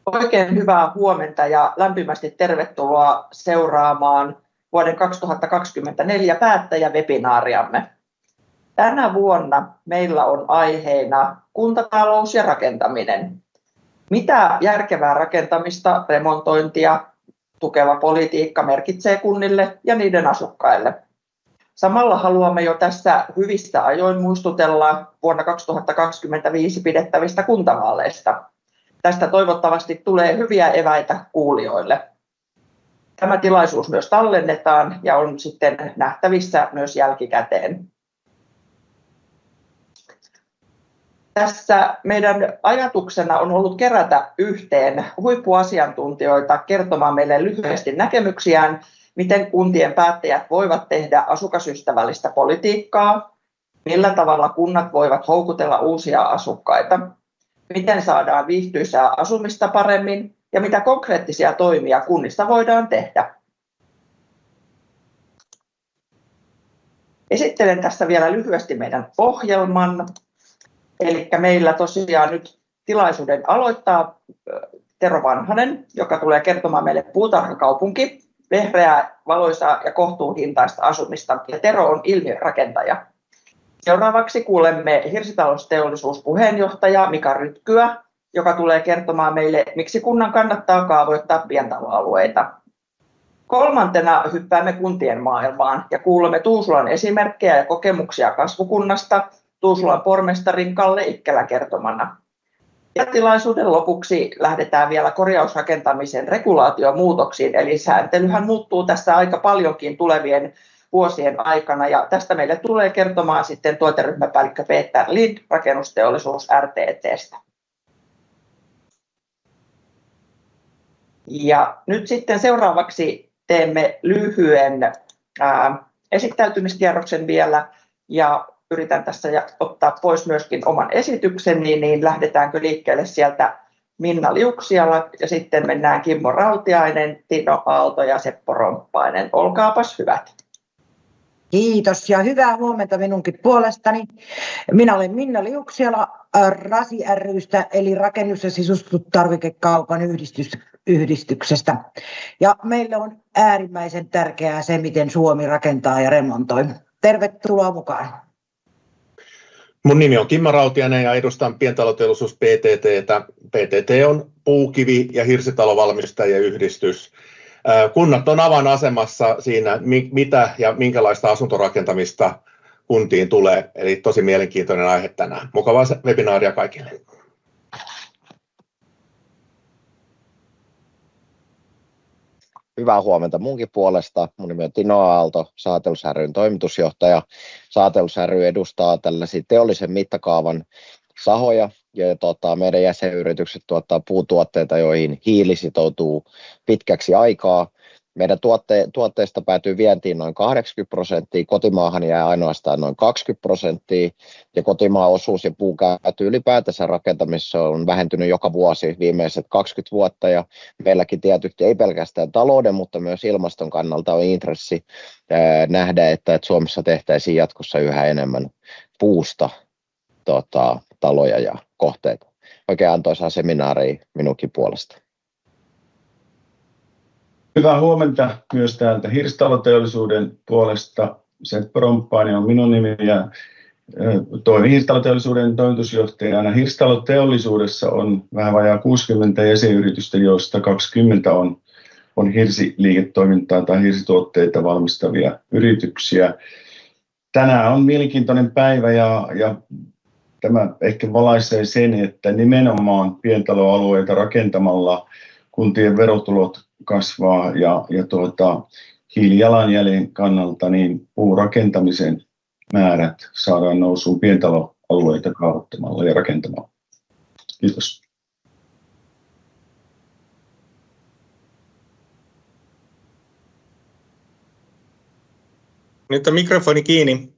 Oikein hyvää huomenta ja lämpimästi tervetuloa seuraamaan vuoden 2024 päättäjäwebinaariamme. Tänä vuonna meillä on aiheena kuntatalous ja rakentaminen. Mitä järkevää rakentamista, remontointia tukeva politiikka merkitsee kunnille ja niiden asukkaille? Samalla haluamme jo tässä hyvissä ajoin muistutella vuonna 2025 pidettävistä kuntavaaleista. Tästä toivottavasti tulee hyviä eväitä kuulijoille. Tämä tilaisuus myös tallennetaan ja on sitten nähtävissä myös jälkikäteen. Tässä meidän ajatuksena on ollut kerätä yhteen huippuasiantuntijoita kertomaan meille lyhyesti näkemyksiään, miten kuntien päättäjät voivat tehdä asukasystävällistä politiikkaa, millä tavalla kunnat voivat houkutella uusia asukkaita, miten saadaan viihtyisää asumista paremmin ja mitä konkreettisia toimia kunnissa voidaan tehdä. Esittelen tässä vielä lyhyesti meidän ohjelman. Eli meillä tosiaan nyt tilaisuuden aloittaa Tero Vanhanen, joka tulee kertomaan meille puutarhakaupunki, vehreää, valoisaa ja kohtuuhintaista asumista. Ja Tero on ilmiörakentaja. Seuraavaksi kuulemme hirsitalousteollisuuspuheenjohtaja Mika Rytkyä, joka tulee kertomaan meille, miksi kunnan kannattaa kaavoittaa pientaloalueita. Kolmantena hyppäämme kuntien maailmaan ja kuulemme Tuusulan esimerkkejä ja kokemuksia kasvukunnasta Tuusulan pormestarin Kalle Ikkälän kertomana. Ja tilaisuuden lopuksi lähdetään vielä korjausrakentamisen regulaatiomuutoksiin, eli sääntelyhän muuttuu tässä aika paljonkin tulevien vuosien aikana, ja tästä meille tulee kertomaan sitten tuoteryhmäpäällikkö Peter Lind Rakennusteollisuus RTT:stä. Ja nyt sitten seuraavaksi teemme lyhyen esittäytymiskierroksen vielä, ja yritän tässä ottaa pois myöskin oman esitykseni, niin lähdetäänkö liikkeelle sieltä Minna Liuksiala ja sitten mennään Kimmo Rautiainen, Tino Aalto ja Seppo Romppainen. Olkaapas hyvät. Kiitos ja hyvää huomenta minunkin puolestani. Minä olen Minna Liuksiala Rasi ry:stä eli Rakennus- ja sisustustarvikekaupan yhdistyksestä. Ja meille on äärimmäisen tärkeää se, miten Suomi rakentaa ja remontoi. Tervetuloa mukaan. Mun nimi on Kimmo Rautiainen ja edustan pientaloteollisuus PTT:tä. PTT on puukivi- ja hirsitalovalmistajien yhdistys. Kunnat on avainasemassa siinä, mitä ja minkälaista asuntorakentamista kuntiin tulee. Eli tosi mielenkiintoinen aihe tänään. Mukavaa webinaaria kaikille. Hyvää huomenta munkin puolesta. Mun nimi on Tino Aalto, Saatelus ry:n toimitusjohtaja. Saatelus ry edustaa tällaisia teollisen mittakaavan sahoja ja meidän jäsenyritykset tuottaa puutuotteita, joihin hiili sitoutuu pitkäksi aikaa. Meidän tuotteista päätyy vientiin noin 80%, kotimaahan jää ainoastaan noin 20% ja kotimaan osuus ja puukäyttö ylipäätänsä rakentamisessa on vähentynyt joka vuosi viimeiset 20 vuotta ja meilläkin tietysti ei pelkästään talouden, mutta myös ilmaston kannalta on intressi nähdä, että Suomessa tehtäisiin jatkossa yhä enemmän puusta taloja ja kohteita. Oikein antoisaa seminaaria minunkin puolesta. Hyvää huomenta myös täältä hirsitaloteollisuuden puolesta. Seppo Romppainen on minun nimi ja toimin hirsitaloteollisuuden toimitusjohtajana. Hirsitaloteollisuudessa on vähän vajaa 60 jäsenyritystä, joista 20 on hirsiliiketoimintaa tai hirsituotteita valmistavia yrityksiä. Tänään on mielenkiintoinen päivä ja tämä ehkä valaisee sen, että nimenomaan pientaloalueita rakentamalla kuntien verotulot kasvaa ja hiilijalanjäljen kannalta niin puurakentamisen määrät saadaan nousuun pientaloalueita kaavoittamalla ja rakentamalla. Kiitos. Nyt on mikrofoni kiinni.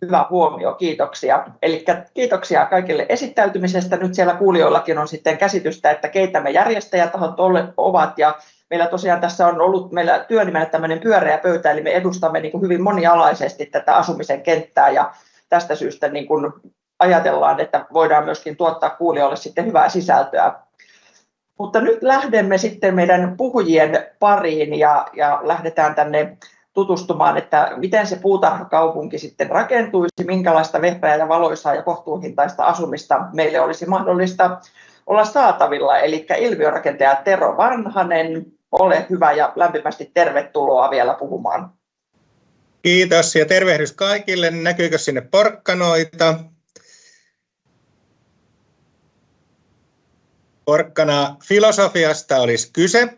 Hyvä huomio, kiitoksia. Eli kiitoksia kaikille esittäytymisestä. Nyt siellä kuulijoillakin on sitten käsitystä, että keitä me järjestäjätahot ovat. Ja meillä tosiaan tässä on ollut meillä työnimenä tämmöinen pyöreä pöytä, eli me edustamme niin kuin hyvin monialaisesti tätä asumisen kenttää. Ja tästä syystä niin kuin ajatellaan, että voidaan myöskin tuottaa kuulijoille sitten hyvää sisältöä. Mutta nyt lähdemme sitten meidän puhujien pariin ja lähdetään tänne tutustumaan, että miten se puutarhakaupunki sitten rakentuisi, minkälaista vehreää ja valoisaa ja kohtuuhintaista asumista meille olisi mahdollista olla saatavilla. Eli ilmiörakentaja Tero Vanhanen, ole hyvä ja lämpimästi tervetuloa vielä puhumaan. Kiitos ja tervehdys kaikille. Näkyykö sinne porkkanoita? Porkkana filosofiasta olisi kyse.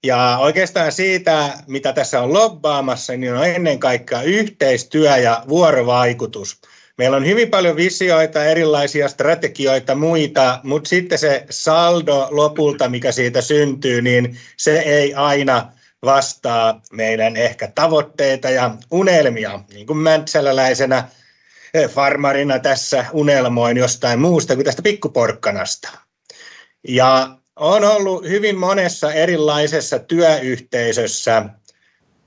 Ja oikeastaan siitä, mitä tässä on lobbaamassa, niin on ennen kaikkea yhteistyö ja vuorovaikutus. Meillä on hyvin paljon visioita, erilaisia strategioita, muita, mutta sitten se saldo lopulta, mikä siitä syntyy, niin se ei aina vastaa meidän ehkä tavoitteita ja unelmia. Niin kuin mäntsäläläisenä farmarina tässä unelmoin jostain muusta kuin tästä pikkuporkkanasta. Ja olen ollut hyvin monessa erilaisessa työyhteisössä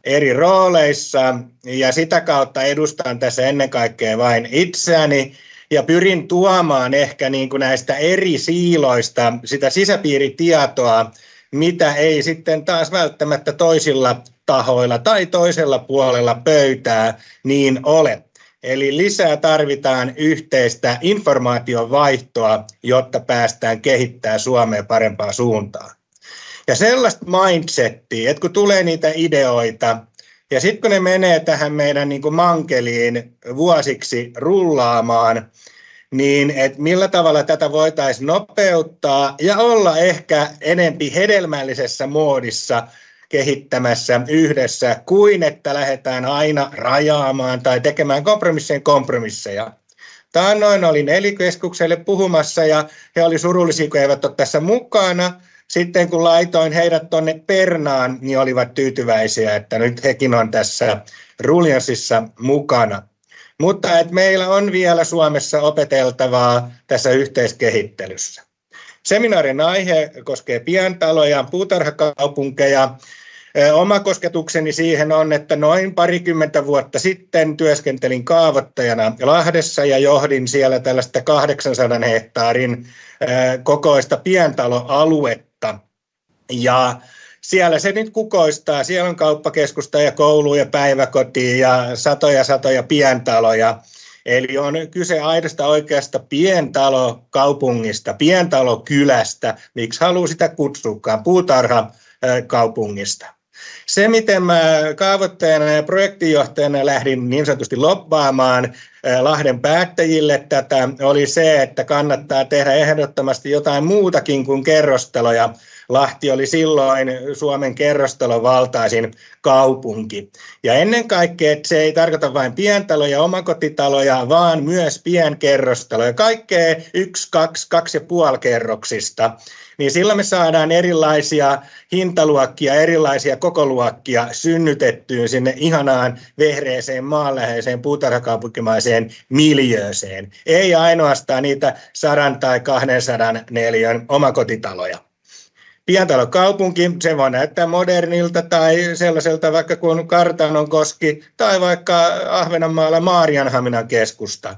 eri rooleissa ja sitä kautta edustan tässä ennen kaikkea vain itseäni ja pyrin tuomaan ehkä niin kuin näistä eri siiloista sitä sisäpiiritietoa, mitä ei sitten taas välttämättä toisilla tahoilla tai toisella puolella pöytää niin ole. Eli lisää tarvitaan yhteistä informaation vaihtoa, jotta päästään kehittämään Suomea parempaan suuntaan. Ja sellaista mindsettiä, että kun tulee niitä ideoita, ja sitten kun ne menee tähän meidän niin kuin mankeliin vuosiksi rullaamaan, niin että millä tavalla tätä voitaisiin nopeuttaa ja olla ehkä enempi hedelmällisessä moodissa kehittämässä yhdessä, kuin että lähdetään aina rajaamaan tai tekemään kompromisseja. Taannoin olin ELY-keskukselle puhumassa ja he oli surullisia, kun eivät ole tässä mukana. Sitten kun laitoin heidät tuonne Pernaan, niin olivat tyytyväisiä, että nyt hekin on tässä ruljanssissa mukana. Mutta että meillä on vielä Suomessa opeteltavaa tässä yhteiskehittelyssä. Seminaarin aihe koskee pientaloja, puutarhakaupunkeja. Oma kosketukseni siihen on, että noin parikymmentä vuotta sitten työskentelin kaavoittajana Lahdessa ja johdin siellä tällaista 800 hehtaarin kokoista pientaloaluetta. Ja siellä se nyt kukoistaa. Siellä on kauppakeskusta ja kouluja, päiväkotia ja satoja pientaloja. Eli on kyse aidosta oikeasta pientalokaupungista, pientalokylästä, miksi haluaa sitä kutsukaan, puutarhakaupungista. Se, miten mä kaavoittajana ja projektinjohtajana lähdin niin sanotusti lobbaamaan Lahden päättäjille tätä, oli se, että kannattaa tehdä ehdottomasti jotain muutakin kuin kerrostaloja. Lahti oli silloin Suomen kerrostalovaltaisin kaupunki. Ja ennen kaikkea, että se ei tarkoita vain pientaloja, omakotitaloja, vaan myös pienkerrostaloja, kaikkea 1, 2, 2,5 kerroksista. Niin silloin me saadaan erilaisia hintaluokkia, erilaisia kokoluokkia synnytettyä sinne ihanaan vehreeseen, maanläheiseen, puutarhakaupunkimaiseen miljööseen. Ei ainoastaan niitä 100 tai 200 neliön omakotitaloja. Pientalokaupunki, se voi näyttää modernilta tai sellaiselta vaikka kuin Kartanonkoski tai vaikka Ahvenanmaalla Maarianhaminan keskusta.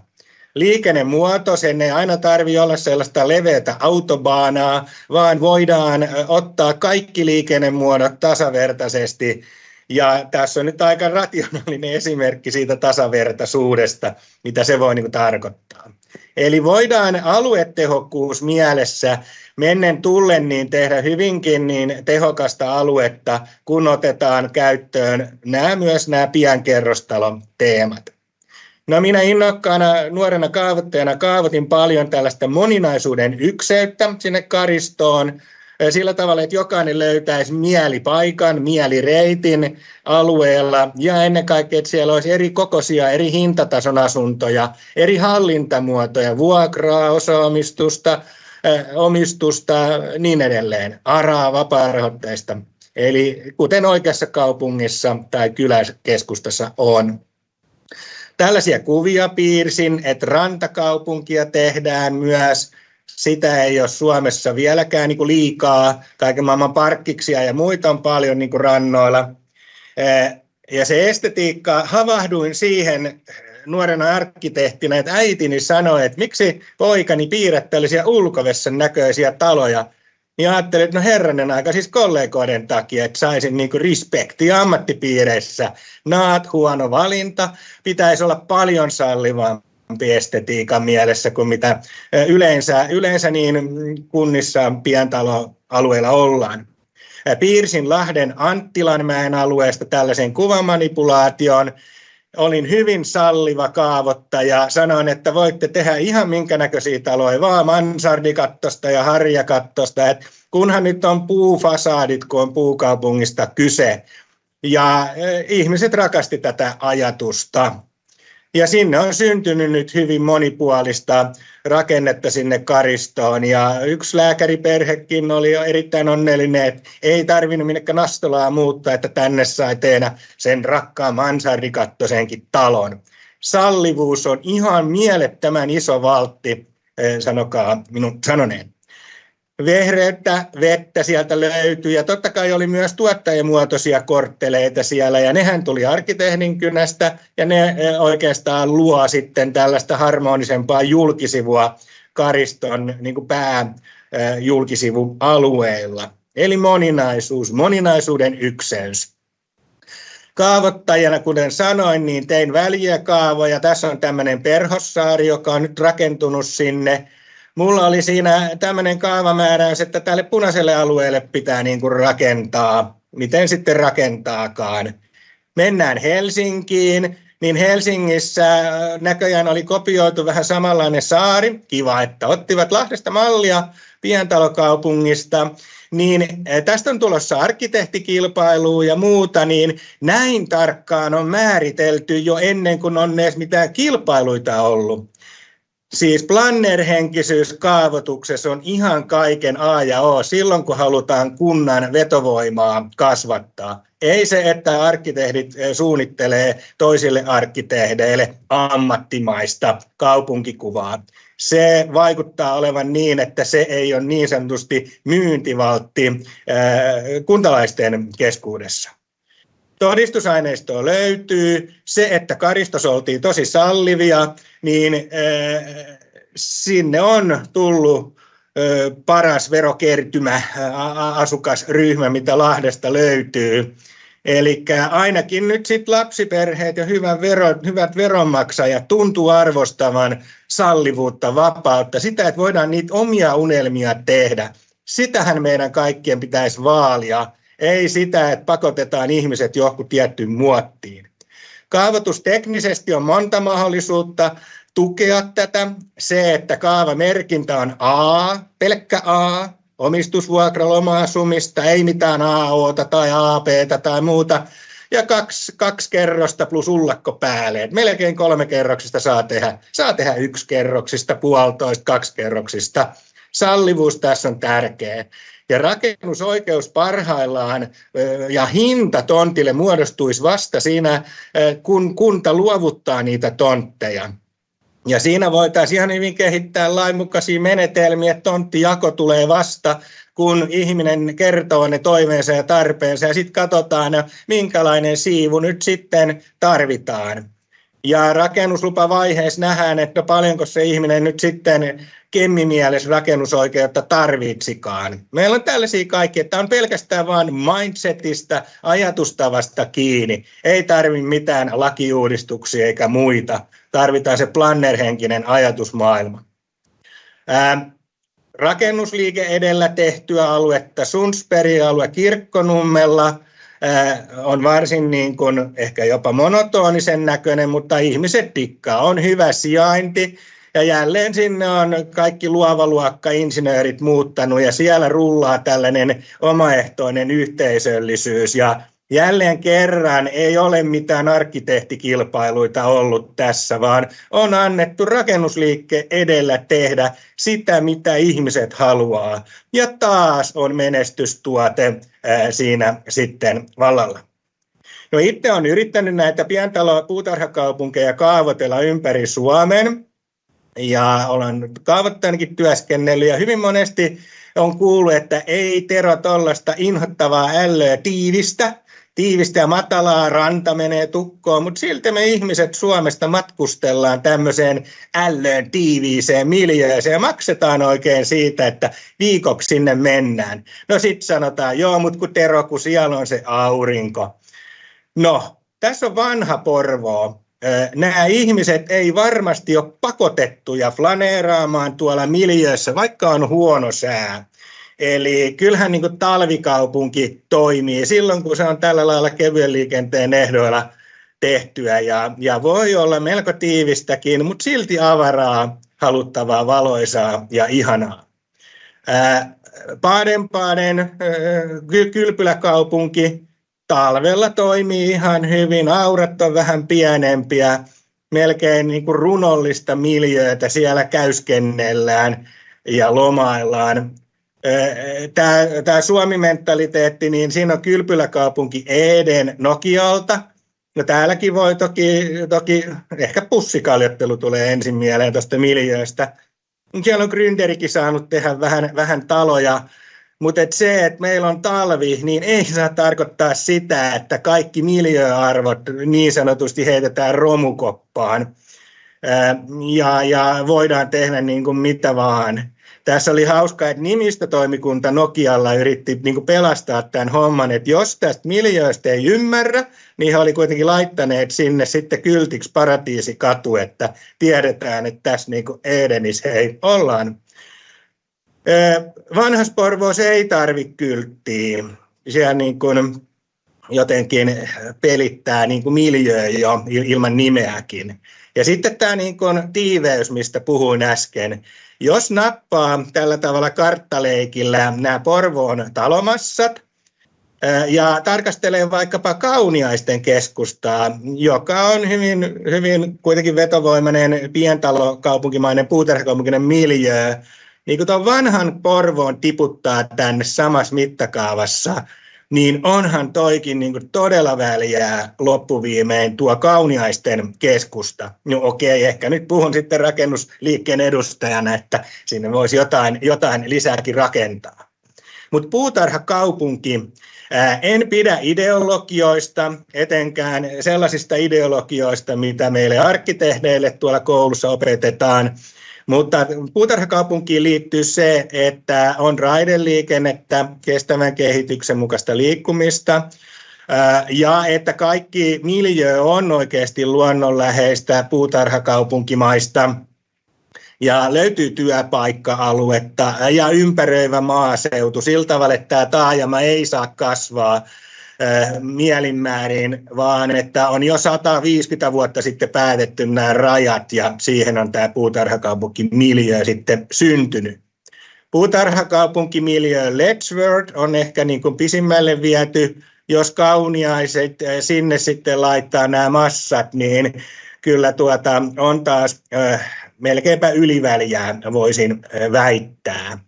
Liikennemuoto, sen ei aina tarvitse olla sellaista leveätä autobaanaa, vaan voidaan ottaa kaikki liikennemuodot tasavertaisesti. Ja tässä on nyt aika rationaalinen esimerkki siitä tasavertaisuudesta, mitä se voi tarkoittaa. Eli voidaan aluetehokkuus mielessä mennen tullen niin tehdä hyvinkin niin tehokasta aluetta, kun otetaan käyttöön myös nämä pienkerrostalon teemat. No minä innokkaana nuorena kaavoittajana kaavoitin paljon tällaista moninaisuuden ykseyttä sinne Karistoon sillä tavalla, että jokainen löytäisi mielipaikan, mielireitin alueella ja ennen kaikkea, että siellä olisi eri kokoisia, eri hintatason asuntoja, eri hallintamuotoja, vuokraa, osaomistusta, omistusta, niin edelleen, ARAa, vapaa-rahoitteista, eli kuten oikeassa kaupungissa tai kyläkeskustassa on. Tällaisia kuvia piirsin, että rantakaupunkia tehdään myös. Sitä ei ole Suomessa vieläkään liikaa. Kaiken maailman parkkiksia ja muita on paljon rannoilla. Ja se estetiikka, havahduin siihen nuorena arkkitehtinä, että äitini sanoi, että miksi poikani piirrät tällaisia ulkovessan näköisiä taloja. Ja ajattelin, että no herranen aika siis kollegoiden takia, että saisin niinku respektiä ammattipiireissä. Naat huono valinta, pitäisi olla paljon sallivampi estetiikan mielessä kuin mitä yleensä niin kunnissa pientaloalueilla ollaan. Piirsin Lahden Anttilanmäen alueesta tällaisen kuvamanipulaation. Olin hyvin salliva kaavoittaja. Sanoin, että voitte tehdä ihan minkä näköisiä taloja, vaan mansardikattosta ja harjakattosta. Et kunhan nyt on puufasaadit, kun on puukaupungista kyse. Ja ihmiset rakasti tätä ajatusta. Ja sinne on syntynyt nyt hyvin monipuolista rakennetta sinne Karistoon. Ja yksi lääkäriperhekin oli jo erittäin onnellinen, että ei tarvinnut minnekään Nastolaa muuttaa, että tänne sai tehdä sen rakkaan mansardikattosenkin talon. Sallivuus on ihan mielettömän iso valtti, sanokaa minun sanoneen. Vehreyttä, vettä sieltä löytyi ja totta kai oli myös tuottajamuotoisia kortteleita siellä ja nehän tuli arkkitehdin kynästä ja ne oikeastaan luo sitten tällaista harmonisempaa julkisivua Kariston niin kuin pääjulkisivun alueilla. Eli moninaisuuden ykseys. Kaavoittajana, kuten sanoin, niin tein väliäkaavoja. Tässä on tämmöinen Perhossaari, joka on nyt rakentunut sinne. Mulla oli siinä tämmöinen kaavamääräys, että tälle punaiselle alueelle pitää niin kuin rakentaa. Miten sitten rakentaakaan? Mennään Helsinkiin, niin Helsingissä näköjään oli kopioitu vähän samanlainen saari. Kiva, että ottivat Lahdesta mallia pientalokaupungista. Niin tästä on tulossa arkkitehtikilpailu ja muuta, niin näin tarkkaan on määritelty jo ennen kuin on edes mitään kilpailuita ollut. Siis plannerhenkisyys kaavoituksessa on ihan kaiken A ja O silloin, kun halutaan kunnan vetovoimaa kasvattaa. Ei se, että arkkitehdit suunnittelee toisille arkkitehdeille ammattimaista kaupunkikuvaa. Se vaikuttaa olevan niin, että se ei ole niin sanotusti myyntivaltti kuntalaisten keskuudessa. Todistusaineistoa löytyy. Se, että Karistossa oltiin tosi sallivia, niin sinne on tullut paras verokertymä asukasryhmä, mitä Lahdesta löytyy. Eli ainakin nyt sit lapsiperheet ja hyvät veronmaksajat tuntuu arvostavan sallivuutta, vapautta, sitä, että voidaan niitä omia unelmia tehdä. Sitähän meidän kaikkien pitäisi vaalia. Ei sitä, että pakotetaan ihmiset johonkin tiettyyn muottiin. Kaavoitusteknisesti on monta mahdollisuutta tukea tätä. Se, että kaavamerkintä on A, pelkkä A, omistusvuokraloma-asumista, ei mitään AO:ta tai AP:tä tai muuta. Ja kaksi kerrosta plus ullakko päälle. Et melkein 3 kerroksista saa tehdä 1 kerroksista, 1,5, 2 kerroksista. Sallivuus tässä on tärkeä. Ja rakennusoikeus parhaillaan ja hinta tontille muodostuisi vasta siinä, kun kunta luovuttaa niitä tontteja. Ja siinä voitaisiin ihan hyvin kehittää lainmukaisia menetelmiä, että tonttijako tulee vasta, kun ihminen kertoo ne toiveensa ja tarpeensa ja sitten katsotaan, minkälainen siivu nyt sitten tarvitaan. Ja rakennuslupavaiheessa nähdään, että paljonko se ihminen nyt sitten kemmimielessä rakennusoikeutta tarvitsikaan. Meillä on tällaisia kaikki, että on pelkästään vain mindsetistä, ajatustavasta kiinni. Ei tarvitse mitään lakiuudistuksia eikä muita. Tarvitaan se plannerhenkinen ajatusmaailma. Rakennusliike edellä tehtyä aluetta, Sundsbergin alue Kirkkonummella, on varsin niin kuin ehkä jopa monotonisen näköinen, mutta ihmiset dikkaa. On hyvä sijainti ja jälleen sinne on kaikki luova luokka insinöörit muuttanut ja siellä rullaa tällainen omaehtoinen yhteisöllisyys ja jälleen kerran ei ole mitään arkkitehtikilpailuita ollut tässä, vaan on annettu rakennusliikkeen edellä tehdä sitä, mitä ihmiset haluaa. Ja taas on menestystuote siinä sitten vallalla. No itse olen yrittänyt näitä puutarhakaupunkeja kaavoitella ympäri Suomen. Ja olen kaavoittajanakin työskennellyt ja hyvin monesti on kuullut, että ei Tero tollaista inhottavaa ällöä tiivistä ja matalaa, ranta menee tukkoon, mutta silti me ihmiset Suomesta matkustellaan tämmöiseen ällöön tiiviiseen miljööseen ja maksetaan oikein siitä, että viikoksi sinne mennään. No sitten sanotaan, joo, mutta kun siellä on se aurinko. No, tässä on vanha Porvoo. Nämä ihmiset ei varmasti ole pakotettuja flaneeraamaan tuolla miljöössä, vaikka on huono sää. Eli kyllähän niin kuin talvikaupunki toimii silloin, kun se on tällä lailla kevyen liikenteen ehdoilla tehtyä ja voi olla melko tiivistäkin, mutta silti avaraa, haluttavaa, valoisaa ja ihanaa. Baden-Baden, kylpyläkaupunki, talvella toimii ihan hyvin, aurat on vähän pienempiä, melkein niin kuin runollista miljöötä, siellä käyskennellään ja lomaillaan. Tämä Suomi-mentaliteetti, niin siinä on kylpyläkaupunki Eden Nokialta. No täälläkin voi toki ehkä pussikaljottelu tulee ensin mieleen tuosta miljööstä. Siellä on Gründerikin saanut tehdä vähän taloja, mutta se, että meillä on talvi, niin ei saa tarkoittaa sitä, että kaikki miljööarvot niin sanotusti heitetään romukoppaan ja voidaan tehdä niin kuin mitä vaan. Tässä oli hauskaa, että nimistötoimikunta Nokialla yritti niin kuin pelastaa tämän homman, että jos tästä miljööstä ei ymmärrä, niin he oli kuitenkin laittaneet sinne sitten kyltiksi Paratiisikatu, että tiedetään, että tässä niin kuin Edenissä hei ollaan. Vanhassa Porvoossa ei tarvitse kylttiä. Siellä niin kuin jotenkin pelittää niin kuin miljöö jo ilman nimeäkin. Ja sitten tämä niin kuin tiiveys, mistä puhuin äsken. Jos nappaa tällä tavalla karttaleikillä nämä Porvoon talomassat ja tarkastelee vaikkapa Kauniaisten keskustaa, joka on hyvin kuitenkin vetovoimainen pientalokaupunkimainen puutarhakaupunkinen miljöö, niin kun tuon vanhan Porvoon tiputtaa tänne samassa mittakaavassa, niin onhan toikin niin kuin todella väliä loppuviimein tuo Kauniaisten keskusta. No okei, ehkä nyt puhun sitten rakennusliikkeen edustajana, että sinne voisi jotain lisääkin rakentaa. Mutta puutarhakaupunki, en pidä ideologioista, etenkään sellaisista ideologioista, mitä meille arkkitehdeille tuolla koulussa opetetaan. Mutta puutarhakaupunkiin liittyy se, että on raideliikennettä, kestävän kehityksen mukaista liikkumista ja että kaikki miljöö on oikeasti luonnonläheistä puutarhakaupunkimaista ja löytyy työpaikka-aluetta ja ympäröivä maaseutu sillä tavalla, että tämä taajama ei saa kasvaa mielinmäärin, vaan että on jo 150 vuotta sitten päätetty nämä rajat ja siihen on tämä puutarhakaupunkimiljöö sitten syntynyt. Puutarhakaupunkimiljöö Letchworth on ehkä niin kuin pisimmälle viety, jos Kauniaiset sinne sitten laittaa nämä massat, niin kyllä on taas melkeinpä yliväliä, voisin väittää.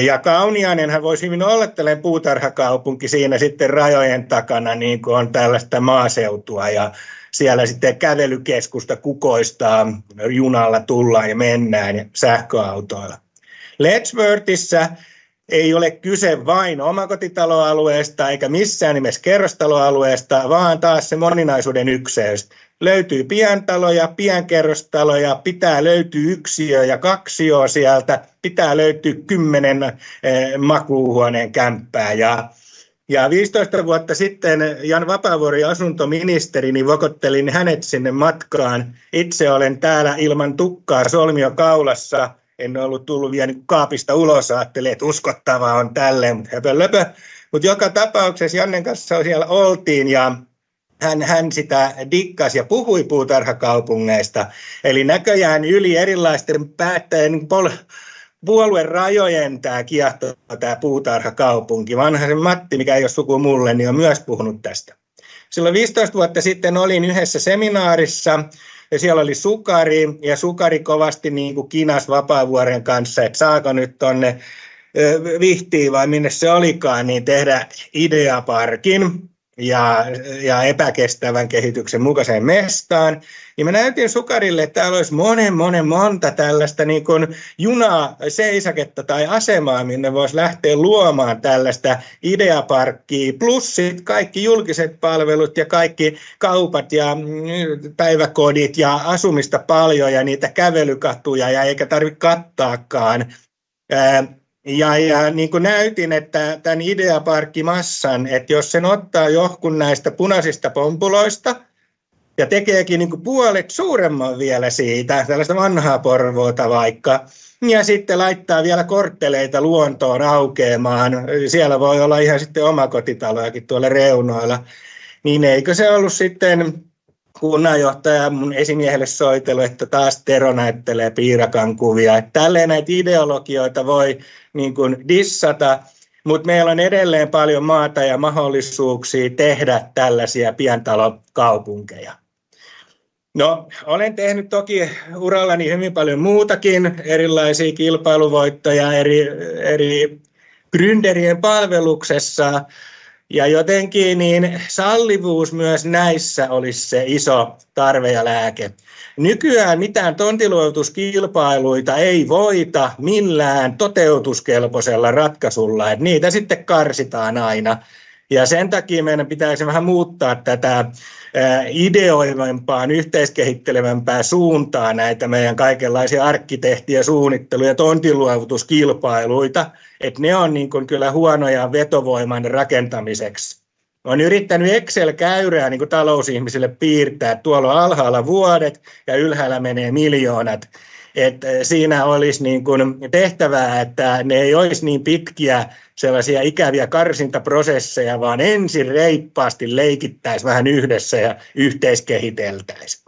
Ja Kauniainenhan voisi hyvin olla tällainen puutarhakaupunki siinä sitten rajojen takana, niin kuin on tällaista maaseutua ja siellä sitten kävelykeskusta kukoistaa, junalla tullaan ja mennään ja sähköautoilla. Letchworthissa ei ole kyse vain omakotitaloalueesta eikä missään nimessä kerrostaloalueesta, vaan taas se moninaisuuden ykseys. Löytyy pientaloja, pienkerrostaloja, pitää löytyä yksiö ja kaksio sieltä, pitää löytyä 10 makuuhuoneen kämppää. Ja 15 vuotta sitten Jan Vapaavuori asuntoministeri, niin vokottelin hänet sinne matkaan. Itse olen täällä ilman tukkaa solmio kaulassa. En ollut tullut vielä kaapista ulos, ajattelin, että uskottavaa on tälleen, mutta höpölöpö. Mutta joka tapauksessa Jannen kanssa siellä oltiin ja hän sitä dikkasi ja puhui puutarhakaupungeista. Eli näköjään yli erilaisten päättäjien puolueen rajojen tämä kiehtoo tämä puutarhakaupunki. Vanhasen Matti, mikä ei ole suku mulle, niin on myös puhunut tästä. Silloin 15 vuotta sitten olin yhdessä seminaarissa, ja siellä oli Sukari, ja Sukari kovasti niin kuin kinas Vapaavuoren kanssa, että saako nyt tuonne Vihtiin vai minne se olikaan, niin tehdä ideaparkin. ja epäkestävän kehityksen mukaiseen mestaan, niin mä näytin Sukarille, että täällä olisi monta tällaista niin kuin junaa, seisaketta tai asemaa, minne voisi lähteä luomaan tällaista ideaparkkia, plus sit kaikki julkiset palvelut ja kaikki kaupat ja päiväkodit ja asumista paljon ja niitä kävelykatuja ja eikä tarvitse kattaakaan. Ja niin kuin näytin, että tämän ideaparkkimassan, että jos sen ottaa johkun näistä punaisista pompuloista ja tekeekin niin kuin puolet suuremman vielä siitä, tällaista vanhaa Porvoota vaikka, ja sitten laittaa vielä kortteleita luontoon aukeamaan, siellä voi olla ihan sitten omakotitalojakin tuolla reunoilla, niin eikö se ollut sitten kunnanjohtaja mun esimiehelle soitelu, että taas Tero näyttelee piirakan kuvia. Että tälleen näitä ideologioita voi niin kuin dissata, mutta meillä on edelleen paljon maata ja mahdollisuuksia tehdä tällaisia pientalokaupunkeja. No, olen tehnyt toki urallani hyvin paljon muutakin, erilaisia kilpailuvoittoja eri gründerien palveluksessa. Ja jotenkin niin sallivuus myös näissä olisi se iso tarve ja lääke. Nykyään mitään tontinluovutuskilpailuita ei voita millään toteutuskelpoisella ratkaisulla, että niitä sitten karsitaan aina. Ja sen takia meidän pitäisi vähän muuttaa tätä ideoivempaan, yhteiskehittelevämpää suuntaa näitä meidän kaikenlaisia arkkitehti- ja suunnittelu- ja tontinluovutuskilpailuita, että ne on niin kuin kyllä huonoja vetovoiman rakentamiseksi. Olen yrittänyt Excel-käyrää niin kuin talousihmisille piirtää, että tuolla on alhaalla vuodet ja ylhäällä menee miljoonat. Että siinä olisi niin kuin tehtävää, että ne ei olisi niin pitkiä sellaisia ikäviä karsintaprosesseja, vaan ensin reippaasti leikittäisiin vähän yhdessä ja yhteiskehiteltäisiin.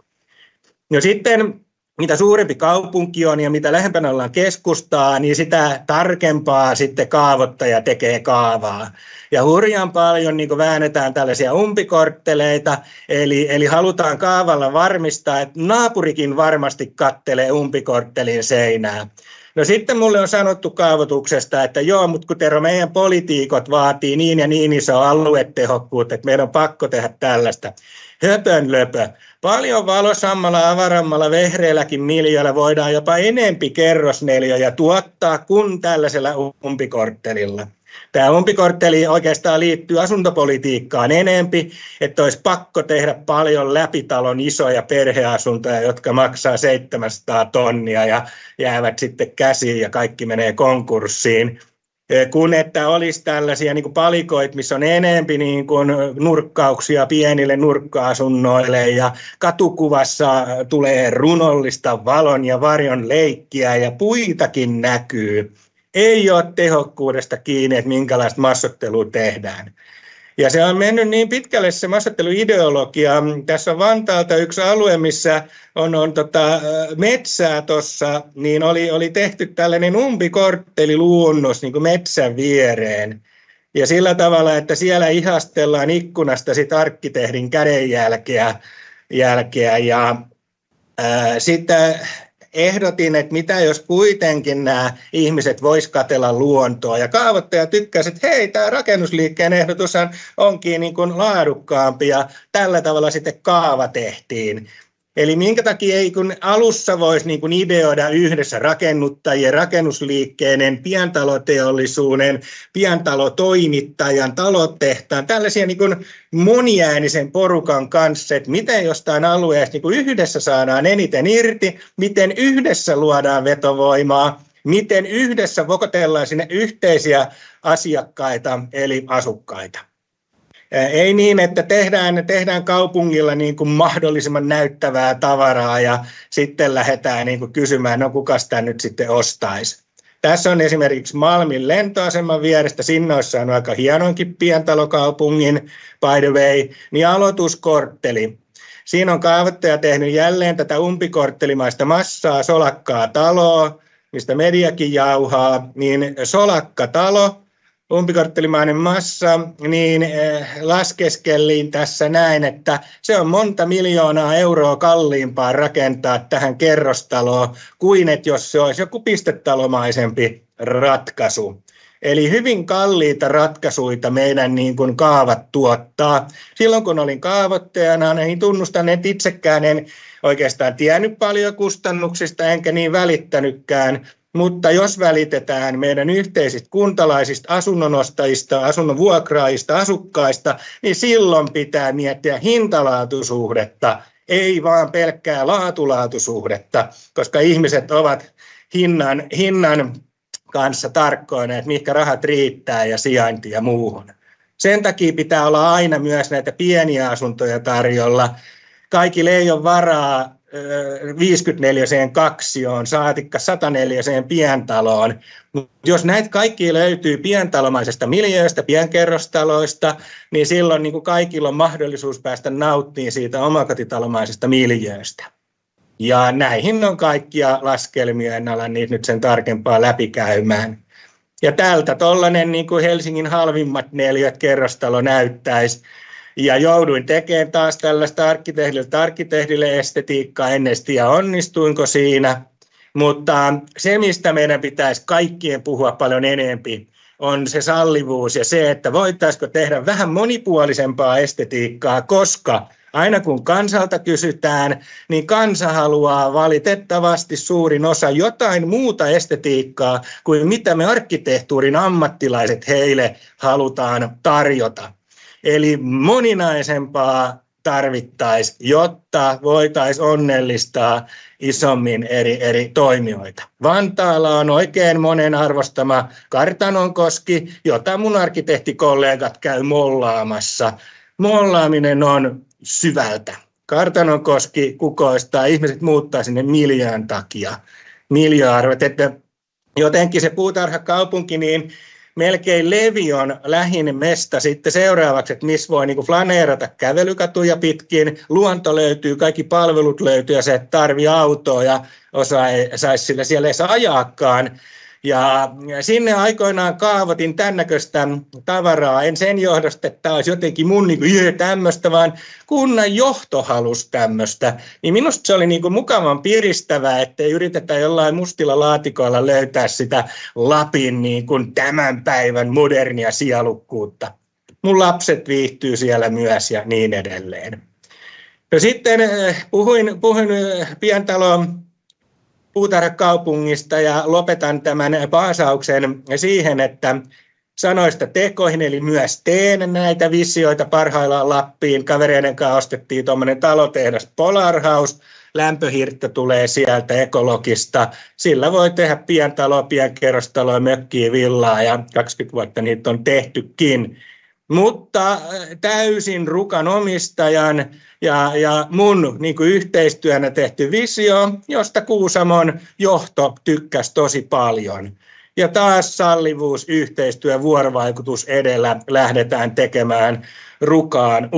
No sitten mitä suurempi kaupunki on ja mitä lähempänä ollaan keskustaa, niin sitä tarkempaa sitten kaavoittaja tekee kaavaa. Ja hurjan paljon niin kuin väännetään tällaisia umpikortteleita, eli halutaan kaavalla varmistaa, että naapurikin varmasti kattelee umpikorttelin seinää. No sitten mulle on sanottu kaavoituksesta, että joo, mutta kun Tero, meidän poliitikot vaatii niin ja niin isoa aluetehokkuutta, että meidän on pakko tehdä tällaista. Höpönlöpö. Paljon valosammalla, avarammalla, vehreälläkin miljöllä voidaan jopa enempi kerrosneliöjä tuottaa kuin tällaisella umpikorttelilla. Tämä umpikortteli oikeastaan liittyy asuntopolitiikkaan enempi, että olisi pakko tehdä paljon läpitalon isoja perheasuntoja, jotka maksaa 700 tonnia ja jäävät sitten käsiin ja kaikki menee konkurssiin. Kun että olisi tällaisia niin kuin palikoita, missä on enempi niin kuin nurkkauksia pienille nurkka-asunnoille ja katukuvassa tulee runollista valon ja varjon leikkiä ja puitakin näkyy. Ei ole tehokkuudesta kiinni, että minkälaista massottelua tehdään. Ja se on mennyt niin pitkälle se massotteluideologia. Tässä on Vantaalta yksi alue, missä on metsää tuossa, niin oli tehty tällainen umpikortteliluonnos niin kuin metsän viereen. Ja sillä tavalla, että siellä ihastellaan ikkunasta sit arkkitehdin kädenjälkeä. Ja sitten ehdotin, että mitä jos kuitenkin nämä ihmiset vois katsella luontoa. Ja kaavoittaja tykkäsi, että hei, tämä rakennusliikkeen ehdotus onkin niin kuin laadukkaampi ja tällä tavalla sitten kaava tehtiin. Eli minkä takia ei kun alussa voisi niin kuin ideoida yhdessä rakennuttajien, rakennusliikkeiden, pientaloteollisuuden, pientalotoimittajan, talotehtaan, tällaisia niin kuin moniäänisen porukan kanssa, että miten jostain alueesta niin kuin yhdessä saadaan eniten irti, miten yhdessä luodaan vetovoimaa, miten yhdessä vokotellaan sinne yhteisiä asiakkaita eli asukkaita. Ei niin, että tehdään kaupungilla niin kuin mahdollisimman näyttävää tavaraa ja sitten lähdetään niin kuin kysymään, no kuka sitä nyt sitten ostaisi. Tässä on esimerkiksi Malmin lentoaseman vierestä, sinne olisi saanut aika hienonkin pientalokaupungin, by the way, niin aloituskortteli. Siinä on kaavoittaja tehnyt jälleen tätä umpikorttelimaista massaa, solakkaa taloa, mistä mediakin jauhaa, niin solakkatalo, umpikorttelimainen massa, niin laskeskelin tässä näin, että se on monta miljoonaa euroa kalliimpaa rakentaa tähän kerrostaloon kuin että jos se olisi joku pistetalomaisempi ratkaisu. Eli hyvin kalliita ratkaisuja meidän niin kuin kaavat tuottaa. Silloin kun olin kaavoittajana, niin tunnustan, että itsekään en oikeastaan tiennyt paljon kustannuksista, enkä niin välittänytkään. Mutta jos välitetään meidän yhteisistä kuntalaisista, asunnonostajista, asunnonvuokraajista, asukkaista, niin silloin pitää miettiä hintalaatusuhdetta, ei vaan pelkkää laatulaatusuhdetta, koska ihmiset ovat hinnan kanssa tarkkoina, että mihinkä rahat riittää ja sijainti ja muuhun. Sen takia pitää olla aina myös näitä pieniä asuntoja tarjolla. Kaikille ei ole varaa 54-seen kaksioon, saatikka 104-seen pientaloon. Jos näitä kaikki löytyy pientalomaisesta miljööstä, pienkerrostaloista, niin silloin niin kuin kaikilla on mahdollisuus päästä nauttimaan siitä omakotitalomaisesta miljööstä. Ja näihin on kaikkia laskelmia, en ala niitä nyt sen tarkempaa läpikäymään. Ja tältä tollainen niin kuin Helsingin halvimmat neliöt kerrostalo näyttäisi. Ja jouduin tekemään taas tällaista arkkitehdille estetiikkaa, en edes tiedä onnistuinko siinä. Mutta se, mistä meidän pitäisi kaikkien puhua paljon enempi, on se sallivuus ja se, että voitaisiko tehdä vähän monipuolisempaa estetiikkaa, koska aina kun kansalta kysytään, niin kansa haluaa valitettavasti suurin osa jotain muuta estetiikkaa kuin mitä me arkkitehtuurin ammattilaiset heille halutaan tarjota. Eli moninaisempaa tarvittaisiin, jotta voitaisiin onnellistaa isommin eri toimijoita. Vantaalla on oikein monen arvostama Kartanonkoski, jota mun arkkitehtikollegat käy mollaamassa. Mollaaminen on syvältä. Kartanonkoski kukoistaa, ihmiset muuttaa sinne miljöön takia. Miljöarvot, että jotenkin se puutarhakaupunki, niin melkein Levi on lähin mesta sitten seuraavaksi, että missä voi niin flaneerata kävelykatuja pitkin, luonto löytyy, kaikki palvelut löytyy ja se et tarvitse autoa ja osa ei saisi sillä siellä edes ajaakaan. Ja sinne aikoinaan kaavoitin tämän näköistä tavaraa, en sen johdosta, että tämä olisi jotenkin mun tämmöistä, vaan kunnan johto halusi tämmöistä. Niin minusta se oli mukavan piristävää, ettei yritetä jollain mustilla laatikoilla löytää sitä Lapin tämän päivän modernia sielukkuutta. Mun lapset viihtyy siellä myös ja niin edelleen. No sitten puhuin pientalon puutarhakaupungista ja lopetan tämän paasauksen siihen, että sanoista tekoihin, eli myös teen näitä visioita parhaillaan Lappiin. Kavereiden kanssa ostettiin tuommoinen talotehdas Polar House, lämpöhirttä tulee sieltä ekologista. Sillä voi tehdä pientaloa, pienkerrostaloa, mökkiä, villaa ja 20 vuotta niitä on tehtykin. Mutta täysin Rukan omistajan ja mun yhteistyönä tehty visio, josta Kuusamon johto tykkäsi tosi paljon. Ja taas sallivuus, yhteistyö, vuorovaikutus edellä lähdetään tekemään Rukaan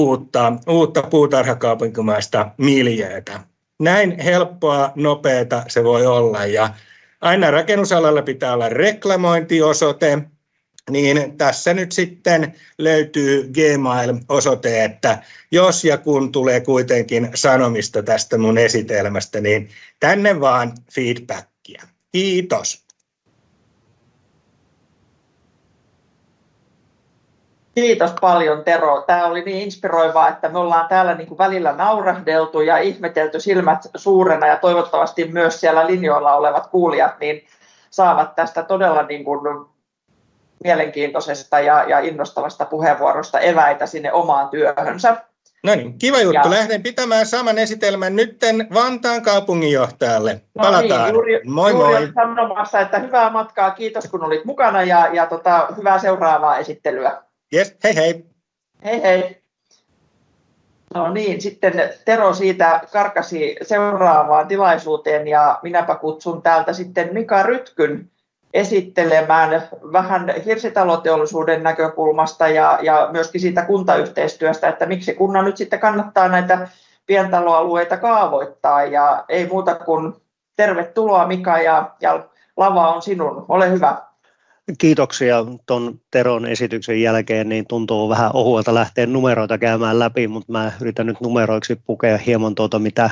uutta puutarhakaupunkimaista miljöötä. Näin helppoa, nopeata se voi olla ja aina rakennusalalla pitää olla reklamointiosoite. Niin tässä nyt sitten löytyy Gmail-osoite, että jos ja kun tulee kuitenkin sanomista tästä mun esitelmästä, niin tänne vaan feedbackia. Kiitos. Kiitos paljon, Tero. Tämä oli niin inspiroivaa, että me ollaan täällä välillä naurahdeltu ja ihmetelty silmät suurena ja toivottavasti myös siellä linjoilla olevat kuulijat niin saavat tästä todella mielenkiintoisesta ja innostavasta puheenvuorosta eväitä sinne omaan työhönsä. No niin, kiva juttu. Lähden pitämään saman esitelmän nytten Vantaan kaupunginjohtajalle. Palataan. Moi moi. Juuri sanomassa, että hyvää matkaa. Kiitos kun olit mukana ja hyvää seuraavaa esittelyä. Yes, hei hei. Hei hei. No niin, sitten Tero siitä karkasi seuraavaan tilaisuuteen ja minäpä kutsun täältä sitten Mika Rytkyn esittelemään vähän hirsitaloteollisuuden näkökulmasta ja myöskin siitä kuntayhteistyöstä, että miksi kunnan nyt sitten kannattaa näitä pientaloalueita kaavoittaa ja ei muuta kuin tervetuloa Mika ja lava on sinun, ole hyvä. Kiitoksia tuon Teron esityksen jälkeen, niin tuntuu vähän ohuelta lähteä numeroita käymään läpi, mutta mä yritän nyt numeroiksi pukea hieman mitä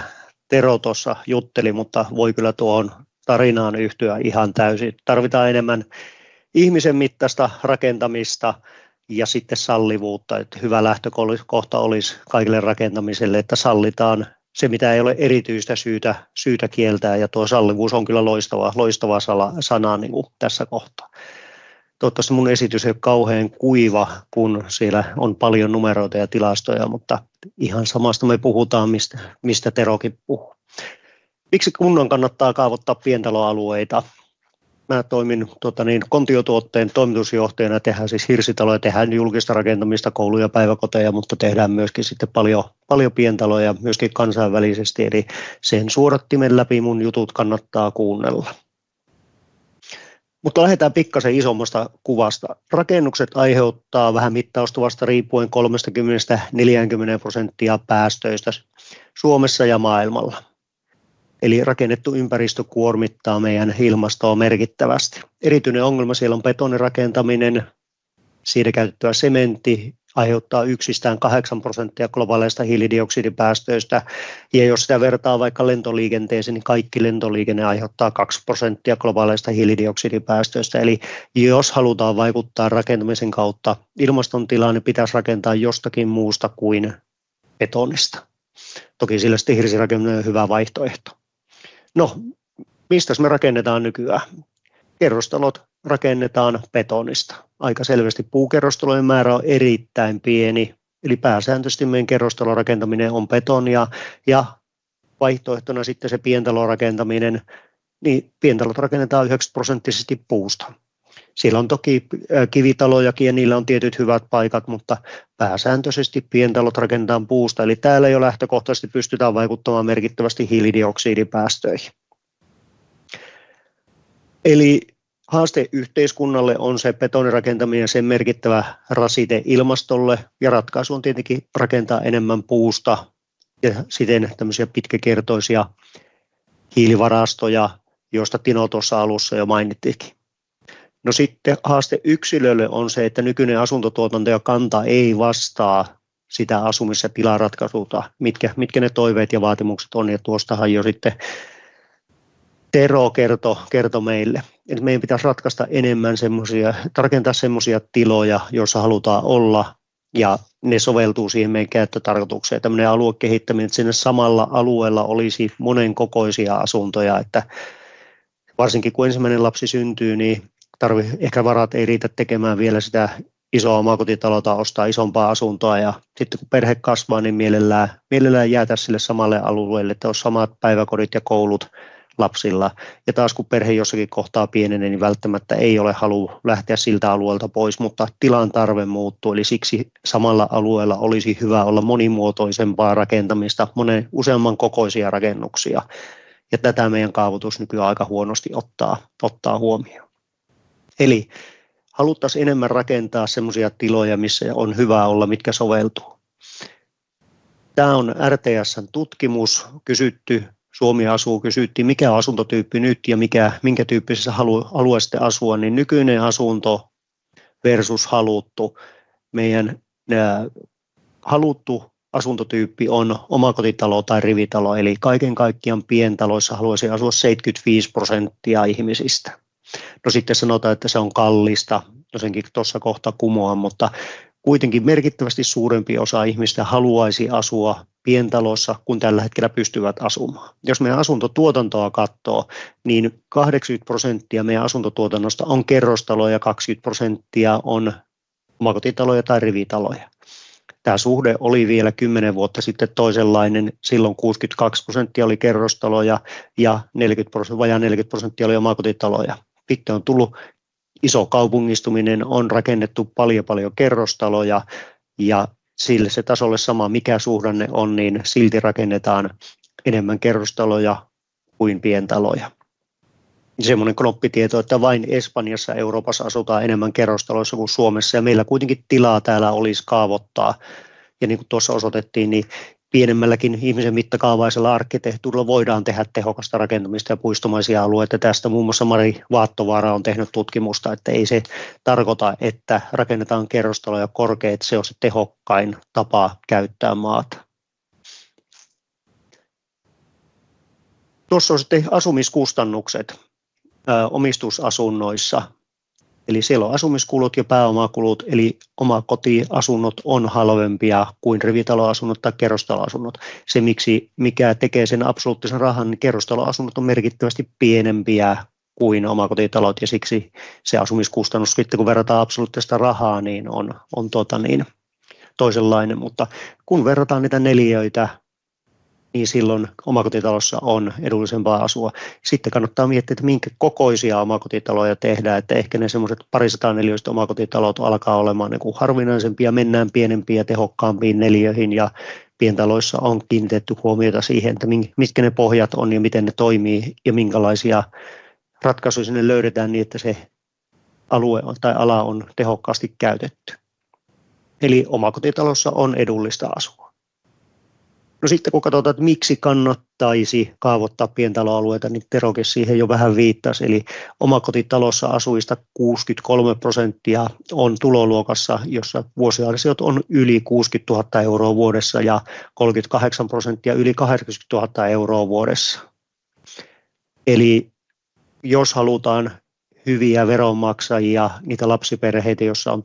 Tero tuossa jutteli, mutta voi kyllä tuohon tarinaan yhtyä ihan täysin. Tarvitaan enemmän ihmisen mittaista rakentamista ja sitten sallivuutta, että hyvä lähtökohta olisi kaikille rakentamiselle, että sallitaan se, mitä ei ole erityistä syytä kieltää, ja tuo sallivuus on kyllä loistava sana niin kuin tässä kohtaa. Toivottavasti mun esitys ei ole kauhean kuiva, kun siellä on paljon numeroita ja tilastoja, mutta ihan samasta me puhutaan, mistä Terokin puhuu. Miksi kunnan kannattaa kaavoittaa pientaloalueita? Mä toimin kontiotuotteen toimitusjohtajana, tehdään siis hirsitaloja, tehdään julkista rakentamista, kouluja, päiväkoteja, mutta tehdään myöskin sitten paljon pientaloja myöskin kansainvälisesti, eli sen suodattimen läpi mun jutut kannattaa kuunnella. Mutta lähdetään pikkasen isommasta kuvasta. Rakennukset aiheuttaa vähän mittaustuvasta riippuen 30–40% päästöistä Suomessa ja maailmalla. Eli rakennettu ympäristö kuormittaa meidän ilmastoa merkittävästi. Erityinen ongelma siellä on betonirakentaminen, siitä käytettyä sementti aiheuttaa yksistään 8% globaaleista hiilidioksidipäästöistä, ja jos sitä vertaa vaikka lentoliikenteeseen, niin kaikki lentoliikenne aiheuttaa 2% globaaleista hiilidioksidipäästöistä. Eli jos halutaan vaikuttaa rakentamisen kautta ilmaston tilaan, niin pitäisi rakentaa jostakin muusta kuin betonista. Toki sillä sitten hirsirakentaminen on hyvä vaihtoehto. No, mistä me rakennetaan nykyään? Kerrostalot rakennetaan betonista. Aika selvästi puukerrostalojen määrä on erittäin pieni, eli pääsääntöisesti meidän kerrostalorakentaminen on betonia, ja vaihtoehtona sitten se pientalorakentaminen, niin pientalot rakennetaan 90% puusta. Siellä on toki kivitalojakin ja niillä on tietyt hyvät paikat, mutta pääsääntöisesti pientalot rakennetaan puusta, eli täällä jo lähtökohtaisesti pystytään vaikuttamaan merkittävästi hiilidioksidipäästöihin. Eli haaste yhteiskunnalle on se betonirakentaminen ja sen merkittävä rasite ilmastolle, ja ratkaisu on tietenkin rakentaa enemmän puusta ja siten tämmöisiä pitkäkertoisia hiilivarastoja, joista Tino tuossa alussa jo mainittikin. No sitten haaste yksilölle on se, että nykyinen asuntotuotanto ja kanta ei vastaa sitä asumis- ja tilaratkaisuta, mitkä ne toiveet ja vaatimukset on, ja tuostahan jo sitten Tero kertoi meille, että meidän pitäisi ratkaista enemmän rakentaa semmoisia tiloja, joissa halutaan olla, ja ne soveltuu siihen meidän käyttötarkoitukseen. Tämmöinen aluekehittäminen, että sinne samalla alueella olisi monenkokoisia asuntoja, että varsinkin kun ensimmäinen lapsi syntyy, niin ehkä varat ei riitä tekemään vielä sitä isoa omakotitalota, ostaa isompaa asuntoa, ja sitten kun perhe kasvaa, niin mielellään jäätä sille samalle alueelle, että olisi samat päiväkodit ja koulut lapsilla, ja taas kun perhe jossakin kohtaa pienenee, niin välttämättä ei ole halu lähteä siltä alueelta pois, mutta tilan tarve muuttuu, eli siksi samalla alueella olisi hyvä olla monimuotoisempaa rakentamista, useamman kokoisia rakennuksia, ja tätä meidän kaavoitus nykyään aika huonosti ottaa huomioon. Eli haluttaisiin enemmän rakentaa semmoisia tiloja, missä on hyvä olla, mitkä soveltuu. Tämä on RTS:n tutkimus, Suomi asuu, kysyttiin mikä on asuntotyyppi nyt ja minkä tyyppisessä haluaa sitten asua, niin nykyinen asunto versus haluttu. Meidän haluttu asuntotyyppi on omakotitalo tai rivitalo, eli kaiken kaikkiaan pientaloissa haluaisi asua 75% ihmisistä. No sitten sanotaan, että se on kallista, no senkin tuossa kohta kumoan, mutta kuitenkin merkittävästi suurempi osa ihmistä haluaisi asua pientalossa, kun tällä hetkellä pystyvät asumaan. Jos meidän asuntotuotantoa katsoo, niin 80% meidän asuntotuotannosta on kerrostaloja ja 20% on omakotitaloja tai rivitaloja. Tämä suhde oli vielä 10 vuotta sitten toisenlainen, silloin 62% oli kerrostaloja ja vajaa 40% oli omakotitaloja. Sitten on tullut iso kaupungistuminen, on rakennettu paljon kerrostaloja, ja sille se tasolle sama mikä suhdanne on, niin silti rakennetaan enemmän kerrostaloja kuin pientaloja. Semmoinen knoppitieto, että vain Espanjassa Euroopassa asutaan enemmän kerrostaloissa kuin Suomessa, ja meillä kuitenkin tilaa täällä olisi kaavoittaa, ja niin kuin tuossa osoitettiin, niin pienemmälläkin ihmisen mittakaavaisella arkkitehtuurilla voidaan tehdä tehokasta rakentamista ja puistomaisia alueita. Tästä muun muassa Mari Vaattovaara on tehnyt tutkimusta, että ei se tarkoita, että rakennetaan kerrostaloja korkeat, se on se tehokkain tapa käyttää maata. Tuossa on sitten asumiskustannukset omistusasunnoissa. Eli siellä on asumiskulut ja pääomakulut, eli omakotiasunnot on halvempia kuin rivitaloasunnot tai kerrostaloasunnot. Se, mikä tekee sen absoluuttisen rahan, niin kerrostaloasunnot on merkittävästi pienempiä kuin omakotitalot, ja siksi se asumiskustannus, sitten kun verrataan absoluuttista rahaa, niin on toisenlainen. Mutta kun verrataan niitä neliöitä, niin silloin omakotitalossa on edullisempaa asua. Sitten kannattaa miettiä, että minkä kokoisia omakotitaloja tehdään, että ehkä ne semmoiset 200 neliöistä omakotitalot alkaa olemaan niin kuin harvinaisempia, mennään pienempiin ja tehokkaampiin neliöihin, ja pientaloissa on kiinnitetty huomiota siihen, että mitkä ne pohjat on ja miten ne toimii ja minkälaisia ratkaisuja sinne löydetään niin, että se alue tai ala on tehokkaasti käytetty. Eli omakotitalossa on edullista asua. No sitten kun katsotaan, että miksi kannattaisi kaavoittaa pientaloalueita, niin Terokin siihen jo vähän viittasi. Eli omakotitalossa asujista 63% on tuloluokassa, jossa vuosiarsiot on yli 60 000 euroa vuodessa ja 38% yli 80 000 euroa vuodessa. Eli jos halutaan hyviä veronmaksajia, niitä lapsiperheitä, joissa on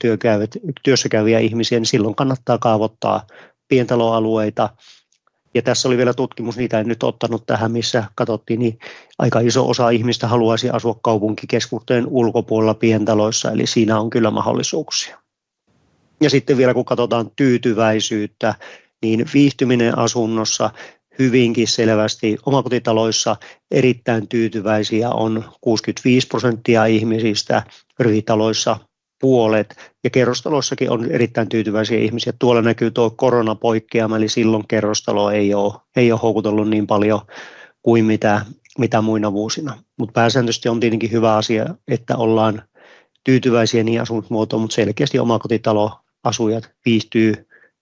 työssäkäyviä ihmisiä, niin silloin kannattaa kaavoittaa pientaloalueita. Ja tässä oli vielä tutkimus, niitä en nyt ottanut tähän, missä katsottiin, niin aika iso osa ihmistä haluaisi asua kaupunkikeskusten ulkopuolella pientaloissa, eli siinä on kyllä mahdollisuuksia. Ja sitten vielä kun katsotaan tyytyväisyyttä, niin viihtyminen asunnossa hyvinkin selvästi omakotitaloissa erittäin tyytyväisiä on 65% ihmisistä, rivitaloissa puolet, ja kerrostaloissakin on erittäin tyytyväisiä ihmisiä. Tuolla näkyy tuo koronapoikkeama, eli silloin kerrostalo ei ole houkutellut niin paljon kuin mitä muina vuosina. Mutta pääsääntöisesti on tietenkin hyvä asia, että ollaan tyytyväisiä niin asumismuotoon, mutta selkeästi omakotitaloasujat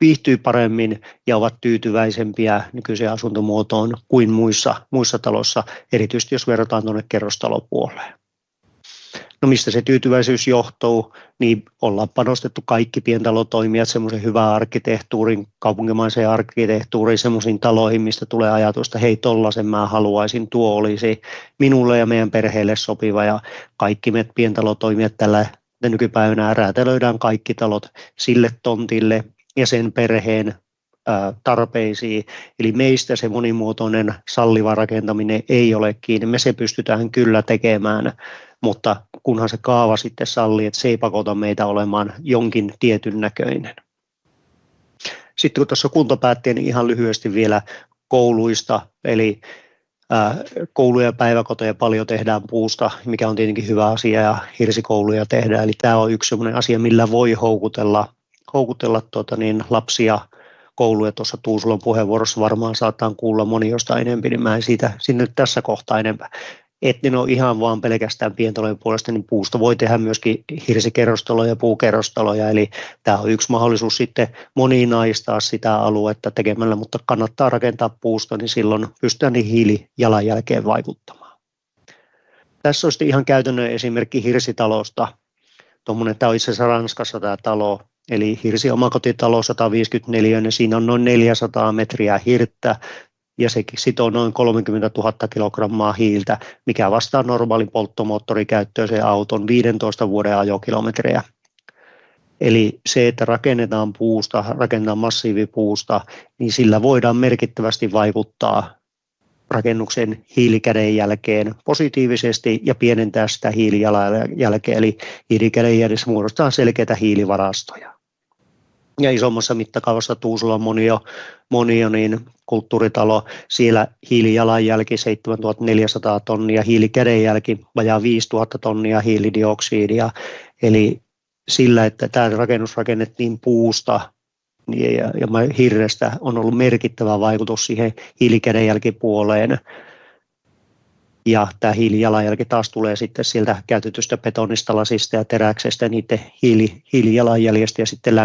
viihtyy paremmin ja ovat tyytyväisempiä nykyiseen asuntomuotoon kuin muissa taloissa, erityisesti jos verrataan tuonne kerrostalopuoleen. No mistä se tyytyväisyys johtuu, niin ollaan panostettu kaikki pientalotoimijat semmoisen hyvään arkkitehtuurin, kaupunkimaiseen arkkitehtuuriin, semmoisiin taloihin, mistä tulee ajatusta, hei tollasen mä haluaisin, tuo olisi minulle ja meidän perheelle sopiva, ja kaikki me pientalotoimijat tällä nykypäivänä räätälöidään kaikki talot sille tontille ja sen perheen tarpeisiin. Eli meistä se monimuotoinen salliva rakentaminen ei ole kiinni. Me se pystytään kyllä tekemään, mutta kunhan se kaava sitten sallii, että se ei pakota meitä olemaan jonkin tietyn näköinen. Sitten kun tuossa kuntapäättiin, niin ihan lyhyesti vielä kouluista, eli kouluja ja päiväkoteja paljon tehdään puusta, mikä on tietenkin hyvä asia, ja hirsikouluja tehdään. Eli tämä on yksi sellainen asia, millä voi houkutella lapsia kouluja. Tuossa Tuusulan puheenvuorossa varmaan saattaa kuulla moni jostain enemmän, niin mä en siitä sinne tässä kohtaa enempää. Että ne on ihan vaan pelkästään pientalojen puolesta, niin puusta voi tehdä myöskin hirsikerrostaloja ja puukerrostaloja, eli tämä on yksi mahdollisuus sitten moninaistaa sitä aluetta tekemällä, mutta kannattaa rakentaa puusta, niin silloin pystytään niin hiilijalanjälkeen vaikuttamaan. Tässä on sitten ihan käytännön esimerkki hirsitalosta. Tämä on itse asiassa Ranskassa tämä talo, eli hirsi omakotitalo 154, niin siinä on noin 400 metriä hirttä, ja se sitoo noin 30 000 kilogrammaa hiiltä, mikä vastaa normaalin polttomoottorikäyttöisen auton 15 vuoden ajokilometrejä. Eli se, että rakennetaan massiivipuusta, niin sillä voidaan merkittävästi vaikuttaa rakennuksen hiilikädenjälkeen positiivisesti ja pienentää sitä hiilijalanjälkeä, eli hiilikädenjäljissä muodostaa selkeitä hiilivarastoja. Ja isommassa mittakaavassa Tuusula monio niin kulttuuritalo, siellä hiilijalanjälki 7400 tonnia, hiilikädenjälki vajaa 5000 tonnia hiilidioksidia. Eli sillä, että tämä rakennus rakennettiin puusta ja hirrestä, on ollut merkittävä vaikutus siihen hiilikädenjälkipuoleen. Ja tämä hiilijalanjälki taas tulee sitten sieltä käytetystä betonista, lasista ja teräksestä, niiden hiilijalanjäljestä ja sitten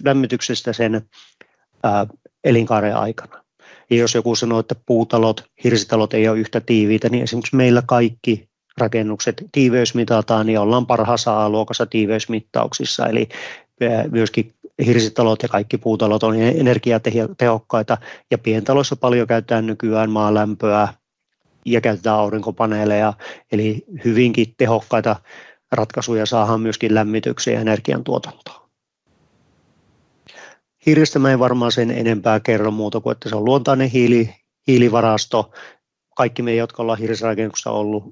lämmityksestä sen elinkaaren aikana. Ja jos joku sanoo, että puutalot, hirsitalot ei ole yhtä tiiviitä, niin esimerkiksi meillä kaikki rakennukset tiiveysmitataan ja ollaan parhaassa A-luokassa tiiveysmittauksissa, eli myöskin hirsitalot ja kaikki puutalot on energiatehokkaita, ja pientaloissa paljon käytetään nykyään maalämpöä ja käytetään aurinkopaneeleja, eli hyvinkin tehokkaita ratkaisuja saadaan myöskin lämmitykseen ja energiantuotantoon. Hiirestä mä en varmaan sen enempää kerro muuta kuin, että se on luontainen hiilivarasto. Kaikki me, jotka ollaan hirsirakennuksessa ollut,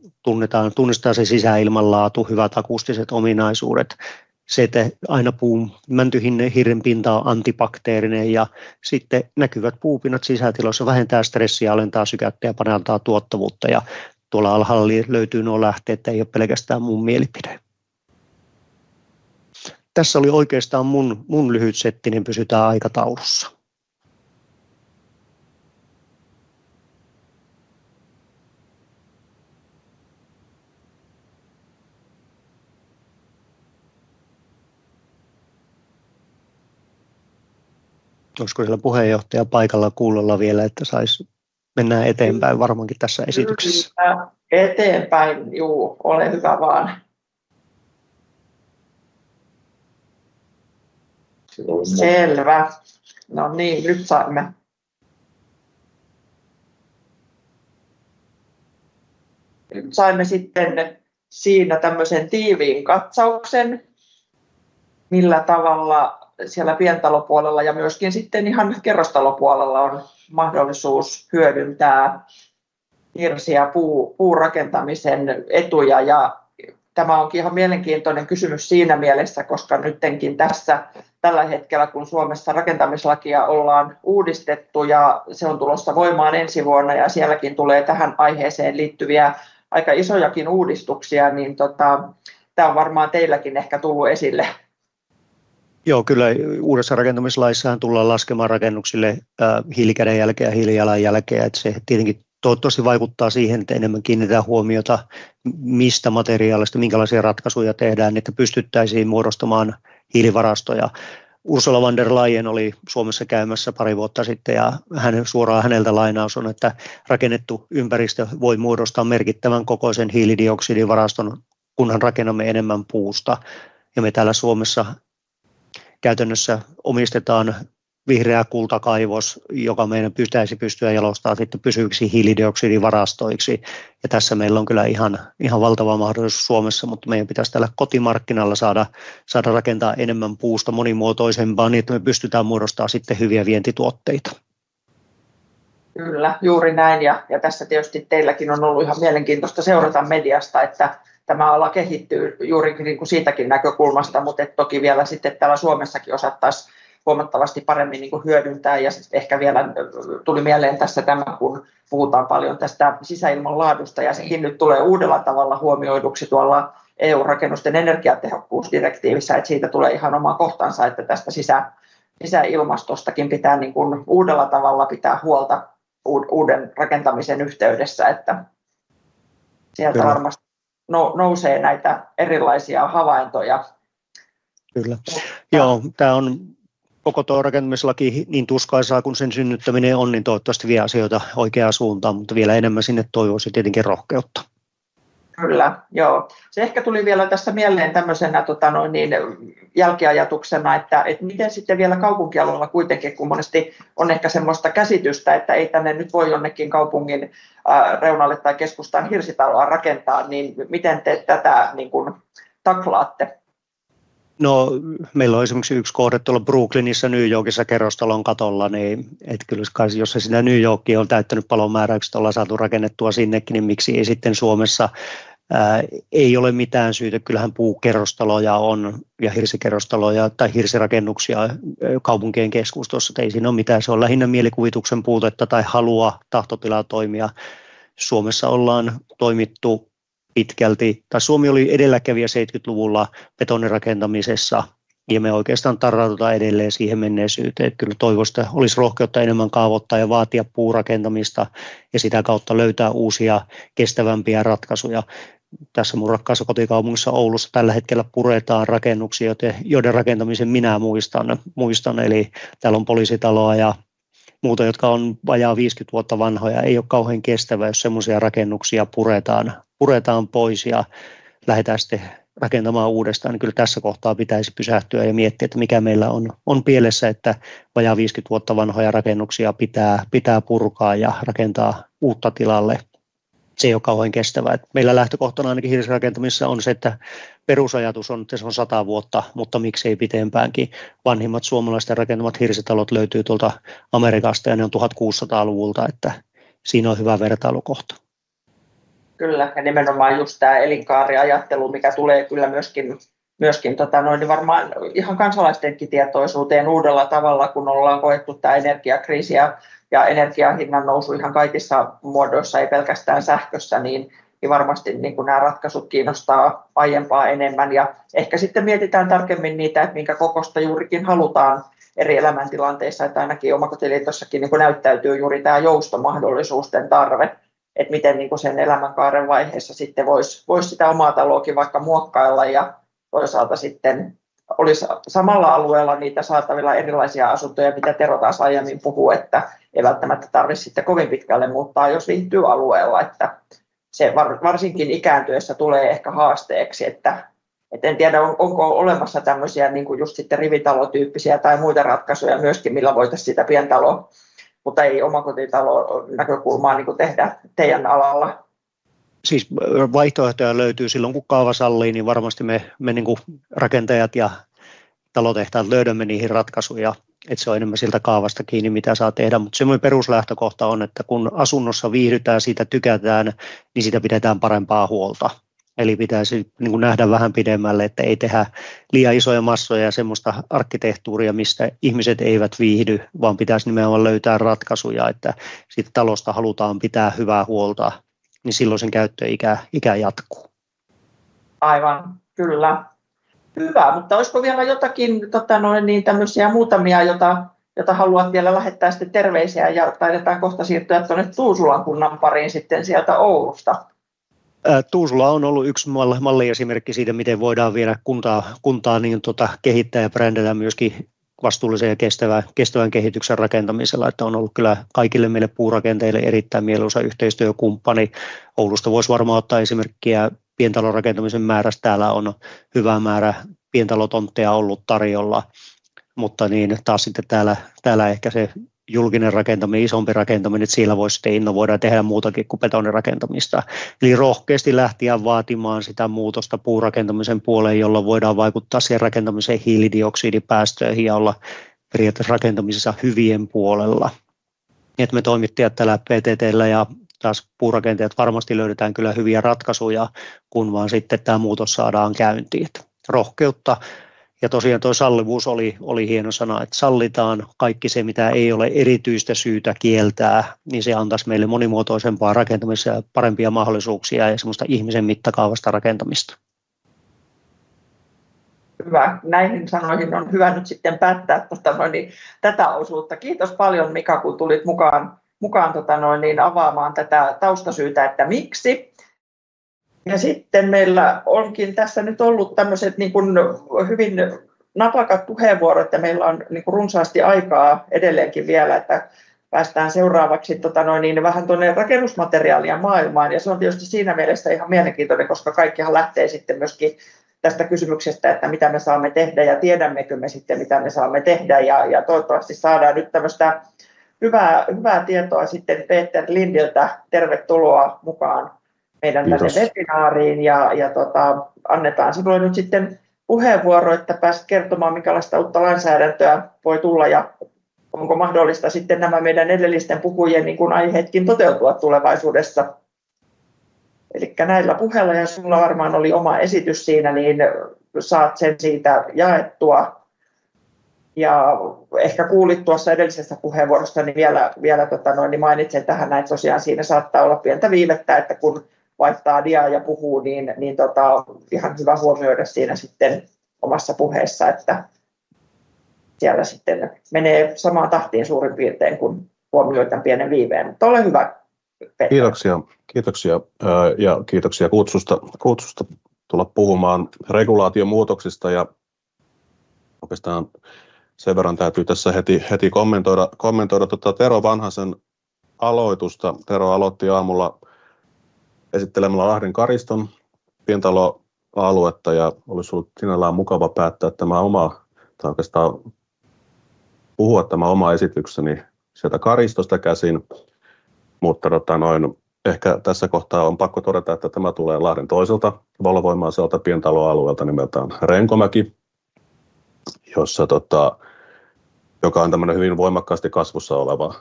tunnistetaan se sisäilmanlaatu, hyvät akustiset ominaisuudet. Se, että aina mäntyhiiren pinta on antibakteerinen ja sitten näkyvät puupinnat sisätiloissa vähentää stressiä, alentaa sykettä ja parantaa tuottavuutta. Ja tuolla alhaalla löytyy nuo lähteet, että ei ole pelkästään mun mielipide. Tässä oli oikeastaan mun lyhyt setti, niin pysytään aikataulussa. Olisiko siellä puheenjohtaja paikalla kuulolla vielä, että saisi mennä eteenpäin varmaankin tässä esityksessä? Kyllä, eteenpäin, juu, ole hyvä vaan. Selvä. No niin, nyt saimme sitten siinä tämmöisen tiiviin katsauksen, millä tavalla siellä pientalopuolella ja myöskin sitten ihan kerrostalopuolella on mahdollisuus hyödyntää hirsiä puurakentamisen etuja. Ja tämä onkin ihan mielenkiintoinen kysymys siinä mielessä, koska nyttenkin tällä hetkellä, kun Suomessa rakentamislakia ollaan uudistettu ja se on tulossa voimaan ensi vuonna ja sielläkin tulee tähän aiheeseen liittyviä aika isojakin uudistuksia, niin tämä on varmaan teilläkin ehkä tullut esille. Joo, kyllä uudessa rakentamislaissahan tullaan laskemaan rakennuksille hiilikädenjälkeä ja hiilijalanjälkeä, että se tietenkin toivottavasti vaikuttaa siihen, että enemmän kiinnitetään huomiota, mistä materiaalista, minkälaisia ratkaisuja tehdään, että pystyttäisiin muodostamaan hiilivarastoja. Ursula von der Leyen oli Suomessa käymässä pari vuotta sitten ja suoraan häneltä lainaus on, että rakennettu ympäristö voi muodostaa merkittävän kokoisen hiilidioksidivaraston, kunhan rakennamme enemmän puusta. Ja me täällä Suomessa käytännössä omistetaan vihreä kultakaivos, joka meidän pitäisi pystyä jalostamaan sitten pysyviksi hiilidioksidivarastoiksi. Ja tässä meillä on kyllä ihan valtava mahdollisuus Suomessa, mutta meidän pitäisi tällä kotimarkkinalla saada rakentaa enemmän puusta monimuotoisempaa niin, että me pystytään muodostamaan sitten hyviä vientituotteita. Kyllä, juuri näin. Ja tässä tietysti teilläkin on ollut ihan mielenkiintoista seurata mediasta, että tämä ala kehittyy juuri niin kuin siitäkin näkökulmasta, mutta toki vielä sitten täällä Suomessakin osattaisiin huomattavasti paremmin niin kuin hyödyntää. Ja ehkä vielä tuli mieleen tässä tämä, kun puhutaan paljon tästä sisäilman laadusta ja sekin nyt tulee uudella tavalla huomioiduksi tuolla EU-rakennusten energiatehokkuusdirektiivissä, että siitä tulee ihan oma kohtansa, että tästä sisäilmastostakin pitää niin kuin uudella tavalla pitää huolta uuden rakentamisen yhteydessä, että sieltä Kyllä. varmasti nousee näitä erilaisia havaintoja. Kyllä. Joo, tämä on koko tuo rakentamislaki niin tuskaisaa kuin sen synnyttäminen on, niin toivottavasti vie asioita oikeaan suuntaan, mutta vielä enemmän sinne toivoisi tietenkin rohkeutta. Kyllä, joo. Se ehkä tuli vielä tässä mieleen tämmöisenä jälkiajatuksena, että miten sitten vielä kaupunkialueella kuitenkin, kun monesti on ehkä semmoista käsitystä, että ei tänne nyt voi jonnekin kaupungin reunalle tai keskustaan hirsitaloa rakentaa, niin miten te tätä niin kuin taklaatte? No, meillä on esimerkiksi yksi kohde tuolla Brooklynissa, New Yorkissa kerrostalon katolla, niin että kyllä jos se siinä New Yorkia on täyttänyt palomääräykset, ollaan saatu rakennettua sinnekin, niin miksi ei sitten Suomessa ei ole mitään syytä. Kyllähän puukerrostaloja on ja hirsikerrostaloja tai hirsirakennuksia kaupunkien keskustossa, että ei siinä ole mitään. Se on lähinnä mielikuvituksen puutetta tai halua, tahtotilaa toimia. Suomessa ollaan toimittu pitkälti, tai Suomi oli edelläkävijä 70-luvulla betonirakentamisessa, ja me oikeastaan tarraudutaan edelleen siihen menneisyyteen. Että kyllä toivoisi, että olisi rohkeutta enemmän kaavoittaa ja vaatia puurakentamista, ja sitä kautta löytää uusia kestävämpiä ratkaisuja. Tässä mun rakkaassa kotikaupungissa Oulussa tällä hetkellä puretaan rakennuksia, joiden rakentamisen minä muistan. Eli täällä on poliisitaloa ja muuta, jotka on vajaa 50 vuotta vanhoja. Ei ole kauhean kestävää, jos semmoisia rakennuksia puretaan pois ja lähdetään sitten rakentamaan uudestaan. Niin kyllä tässä kohtaa pitäisi pysähtyä ja miettiä, että mikä meillä on pielessä, että vajaa 50 vuotta vanhoja rakennuksia pitää purkaa ja rakentaa uutta tilalle. Se ei ole kauhean kestävää. Meillä lähtökohtana ainakin hirsirakentamisessa on se, että perusajatus on, että se on 100 vuotta, mutta miksei pitempäänkin. Vanhimmat suomalaisten rakentamat hirsitalot löytyy tuolta Amerikasta ja ne on 1600-luvulta, että siinä on hyvä vertailukohta. Kyllä, ja nimenomaan just tämä elinkaariajattelu, mikä tulee kyllä myöskin niin varmaan ihan kansalaistenkin tietoisuuteen uudella tavalla, kun ollaan koettu tämä energiakriisi ja energian hinnan nousu ihan kaikissa muodoissa, ei pelkästään sähkössä, niin varmasti niin kuin nämä ratkaisut kiinnostaa aiempaa enemmän. Ja ehkä sitten mietitään tarkemmin niitä, että minkä kokosta juurikin halutaan eri elämäntilanteissa, että ainakin Omakotiliitossakin niin kuin näyttäytyy juuri tämä joustomahdollisuusten tarve, että miten niin kuin sen elämänkaaren vaiheessa sitten voisi sitä omaa taloakin vaikka muokkailla ja toisaalta sitten olisi samalla alueella niitä saatavilla erilaisia asuntoja, mitä Tero taas aiemmin puhuu, että ei välttämättä tarvitse sitten kovin pitkälle muuttaa, jos viihtyy alueella, että se varsinkin ikääntyessä tulee ehkä haasteeksi, että en tiedä onko olemassa tämmöisiä niin kuin just sitten rivitalotyyppisiä tai muita ratkaisuja myöskin, millä voitaisiin sitä pientaloa, mutta ei omakotitalo näkökulmaa niin kuin tehdä teidän alalla. Siis vaihtoehtoja löytyy silloin, kun kaava sallii, niin varmasti me niin kuin rakentajat ja talotehtaat löydämme niihin ratkaisuja, että se on enemmän siltä kaavasta kiinni, mitä saa tehdä, mutta semmoinen peruslähtökohta on, että kun asunnossa viihdytään, siitä tykätään, niin siitä pidetään parempaa huolta. Eli pitäisi niin kuin nähdä vähän pidemmälle, että ei tehdä liian isoja massoja ja semmoista arkkitehtuuria, mistä ihmiset eivät viihdy, vaan pitäisi nimenomaan löytää ratkaisuja, että siitä talosta halutaan pitää hyvää huolta, niin silloin sen käyttöikä jatkuu. Aivan, kyllä. Hyvä, mutta olisiko vielä jotakin tämmöisiä muutamia, jota haluat vielä lähettää sitten terveisiä ja taidetaan kohta siirtyä tuonne Tuusulan kunnan pariin sitten sieltä Oulusta. Tuusula on ollut yksi malliesimerkki siitä, miten voidaan vielä kuntaa niin kehittää ja brändätä myöskin vastuullisen ja kestävän kehityksen rakentamisella, että on ollut kyllä kaikille meille puurakenteille erittäin mieluisa yhteistyökumppani. Oulusta voisi varmaan ottaa esimerkkiä pientalon rakentamisen määrästä. Täällä on hyvä määrä pientalotontteja ollut tarjolla, mutta niin taas sitten täällä ehkä se julkinen rakentaminen, isompi rakentaminen, että siellä voisi sitten innovoida tehdä muutakin kuin betonirakentamista. Eli rohkeasti lähteä vaatimaan sitä muutosta puurakentamisen puoleen, jolla voidaan vaikuttaa siihen rakentamisen hiilidioksidipäästöihin ja olla periaatteessa rakentamisessa hyvien puolella. Että me toimittajat täällä PTT:llä ja taas puurakentajat varmasti löydetään kyllä hyviä ratkaisuja, kun vaan sitten tämä muutos saadaan käyntiin. Rohkeutta. Ja tosiaan tuo sallivuus oli hieno sana, että sallitaan kaikki se, mitä ei ole erityistä syytä kieltää, niin se antaisi meille monimuotoisempaa rakentamista ja parempia mahdollisuuksia ja semmoista ihmisen mittakaavasta rakentamista. Hyvä. Näihin sanoihin on hyvä nyt sitten päättää tätä osuutta. Kiitos paljon Mika, kun tulit mukaan avaamaan tätä taustasyytä, että miksi. Ja sitten meillä onkin tässä nyt ollut tämmöiset niin kuin hyvin napakat puheenvuorot, ja meillä on niin kuin runsaasti aikaa edelleenkin vielä, että päästään seuraavaksi vähän tuonne rakennusmateriaalien maailmaan, ja se on tietysti siinä mielessä ihan mielenkiintoinen, koska kaikkihan lähtee sitten myöskin tästä kysymyksestä, että mitä me saamme tehdä, ja tiedämmekö me sitten, mitä me saamme tehdä, ja toivottavasti saadaan nyt tämmöistä hyvää tietoa sitten Peter Lindiltä. Tervetuloa mukaan meidän tänne webinaariin ja annetaan sinulle nyt sitten puheenvuoro, että pääset kertomaan, minkälaista uutta lainsäädäntöä voi tulla ja onko mahdollista sitten nämä meidän edellisten puhujien niin kuin aiheetkin toteutua tulevaisuudessa. Eli näillä puheilla, ja sinulla varmaan oli oma esitys siinä, niin saat sen siitä jaettua. Ja ehkä kuulit tuossa edellisessä puheenvuorossa, niin vielä niin mainitsen tähän, että tosiaan siinä saattaa olla pientä viivettä, että kun vaihtaa diaa ja puhuu, niin ihan hyvä huomioida siinä sitten omassa puheessa, että siellä sitten menee samaan tahtiin suurin piirtein, kun huomioi tämän pienen viiveen. Mutta ole hyvä, Petra. Kiitoksia ja kiitoksia kutsusta tulla puhumaan regulaatiomuutoksista, ja oikeastaan sen verran täytyy tässä heti kommentoida Tero Vanhasen aloitusta. Tero aloitti aamulla esittelemällä Lahden Kariston pientaloaluetta, ja olisi ollut sinällään mukava päättää puhua tämä oma esitykseni sieltä Karistosta käsin, mutta ehkä tässä kohtaa on pakko todeta, että tämä tulee Lahden toiselta valovoimaiselta pientaloalueelta nimeltään Renkomäki, joka on tämmöinen hyvin voimakkaasti kasvussa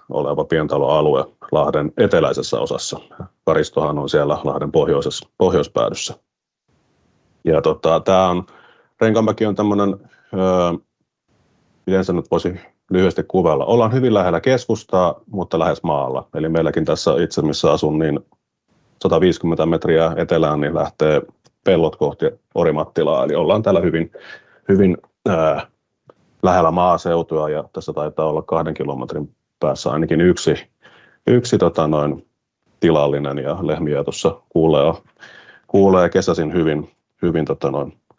oleva pientaloalue Lahden eteläisessä osassa. Karistohan on siellä Lahden pohjoispäädyssä. Ja Renkomäki on tämmöinen, miten se nyt voisi lyhyesti kuvailla. Ollaan hyvin lähellä keskustaa, mutta lähes maalla. Eli meilläkin tässä itse, missä asun, niin 150 metriä etelään niin lähtee pellot kohti Orimattilaa. Eli ollaan täällä hyvin lähellä maaseutua, ja tässä taitaa olla 2 kilometrin päässä ainakin yksi tilallinen, ja lehmiä tuossa kuulee kesäisin hyvin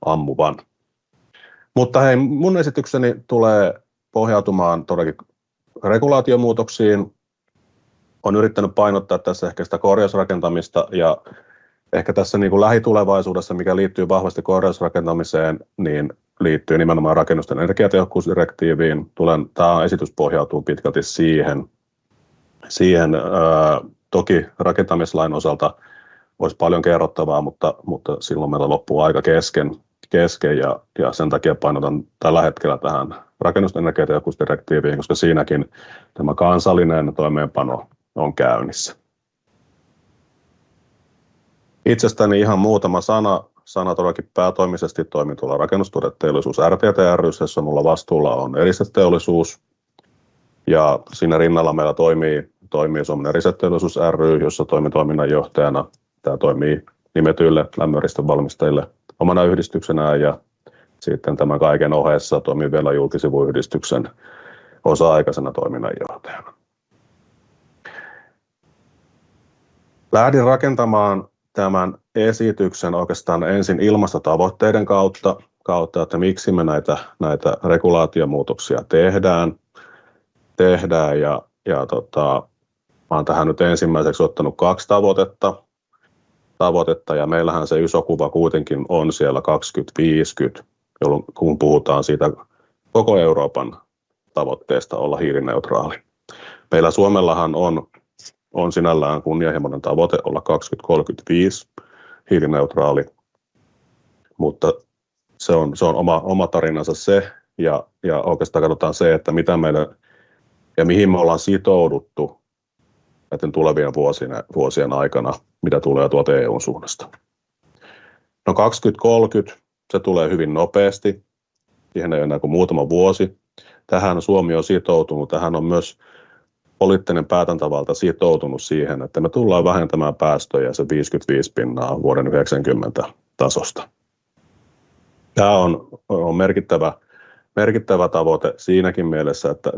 ammuvan. Mutta hei, mun esitykseni tulee pohjautumaan todellakin regulaatiomuutoksiin. Olen yrittänyt painottaa tässä ehkä sitä korjausrakentamista, ja ehkä tässä niin kuin lähitulevaisuudessa, mikä liittyy vahvasti korjausrakentamiseen, niin liittyy nimenomaan rakennusten energiatehokkuusdirektiiviin. Tämä esitys pohjautuu pitkälti siihen. Toki rakentamislain osalta olisi paljon kerrottavaa, mutta silloin meillä loppuu aika kesken ja sen takia painotan tällä hetkellä tähän rakennusten energiatehokkuusdirektiiviin, koska siinäkin tämä kansallinen toimeenpano on käynnissä. Itsestäni ihan muutama sana todellakin päätoimisesti toimin tuolla Rakennustuoteteollisuus RTT ry:ssä, jossa mulla vastuulla on eristeteollisuus, ja siinä rinnalla meillä toimii Suomen eristeteollisuus ry, jossa toimin toiminnanjohtajana. Tämä toimii nimetyille lämmöneristevalmistajille omana yhdistyksenään, ja sitten tämän kaiken ohessa toimii vielä julkisivuyhdistyksen osa-aikaisena toiminnanjohtajana. Lähdin rakentamaan tämän esityksen oikeastaan ensin ilmastotavoitteiden kautta, että miksi me näitä regulaatiomuutoksia tehdään ja olen tähän nyt ensimmäiseksi ottanut 2 tavoitetta, ja meillähän se iso kuva kuitenkin on siellä 2050, jolloin kun puhutaan siitä koko Euroopan tavoitteesta olla hiilineutraali. Meillä Suomellahan on sinällään kunnianhimoinen tavoite olla 2035 hiilineutraali, mutta se on oma tarinansa se, ja oikeastaan katsotaan se, että mitä meille ja mihin me ollaan sitouduttu näiden tulevien vuosien aikana, mitä tulee tuolta EU:n suunnasta. No 2030 se tulee hyvin nopeasti, siihen ei ole enää kuin muutama vuosi. Tähän Suomi on sitoutunut, tähän on myös poliittinen päätäntävalta sitoutunut siihen, että me tullaan vähentämään päästöjä se 55% vuoden 90 tasosta. Tämä on merkittävä tavoite siinäkin mielessä, että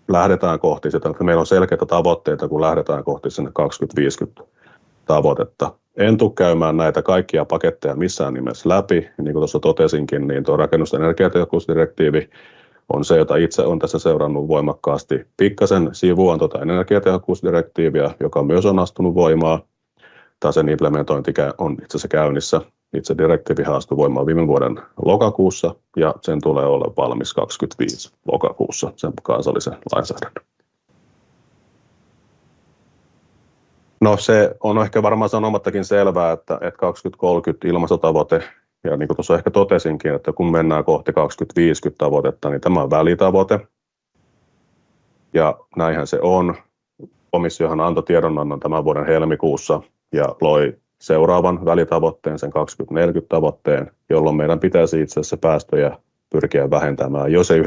lähdetään kohti sitä, että meillä on selkeitä tavoitteita, kun lähdetään kohti sinne 2050 tavoitetta. En tule käymään näitä kaikkia paketteja missään nimessä läpi. Niin kuin tuossa totesinkin, niin tuo rakennusten energiatehokkuusdirektiivi on se, jota itse olen tässä seurannut voimakkaasti. Pikkasen sivuan tuota energiatehokkuusdirektiiviä, joka myös on astunut voimaan. Sen implementointi on itse asiassa käynnissä. Itse direktiivi astui voimaan viime vuoden lokakuussa, ja sen tulee olla valmis 25 lokakuussa, sen kansallisen lainsäädännön. No se on ehkä varmaan sanomattakin selvää, että 2030 ilmastotavoite, ja niin kuin tuossa ehkä totesinkin, että kun mennään kohti 2050 tavoitetta, niin tämä on välitavoite. Ja näinhän se on. Komissiohan antoi tiedonannon tämän vuoden helmikuussa ja loi seuraavan välitavoitteen, sen 2040 tavoitteen, jolloin meidän pitäisi itse asiassa päästöjä pyrkiä vähentämään jo se 90%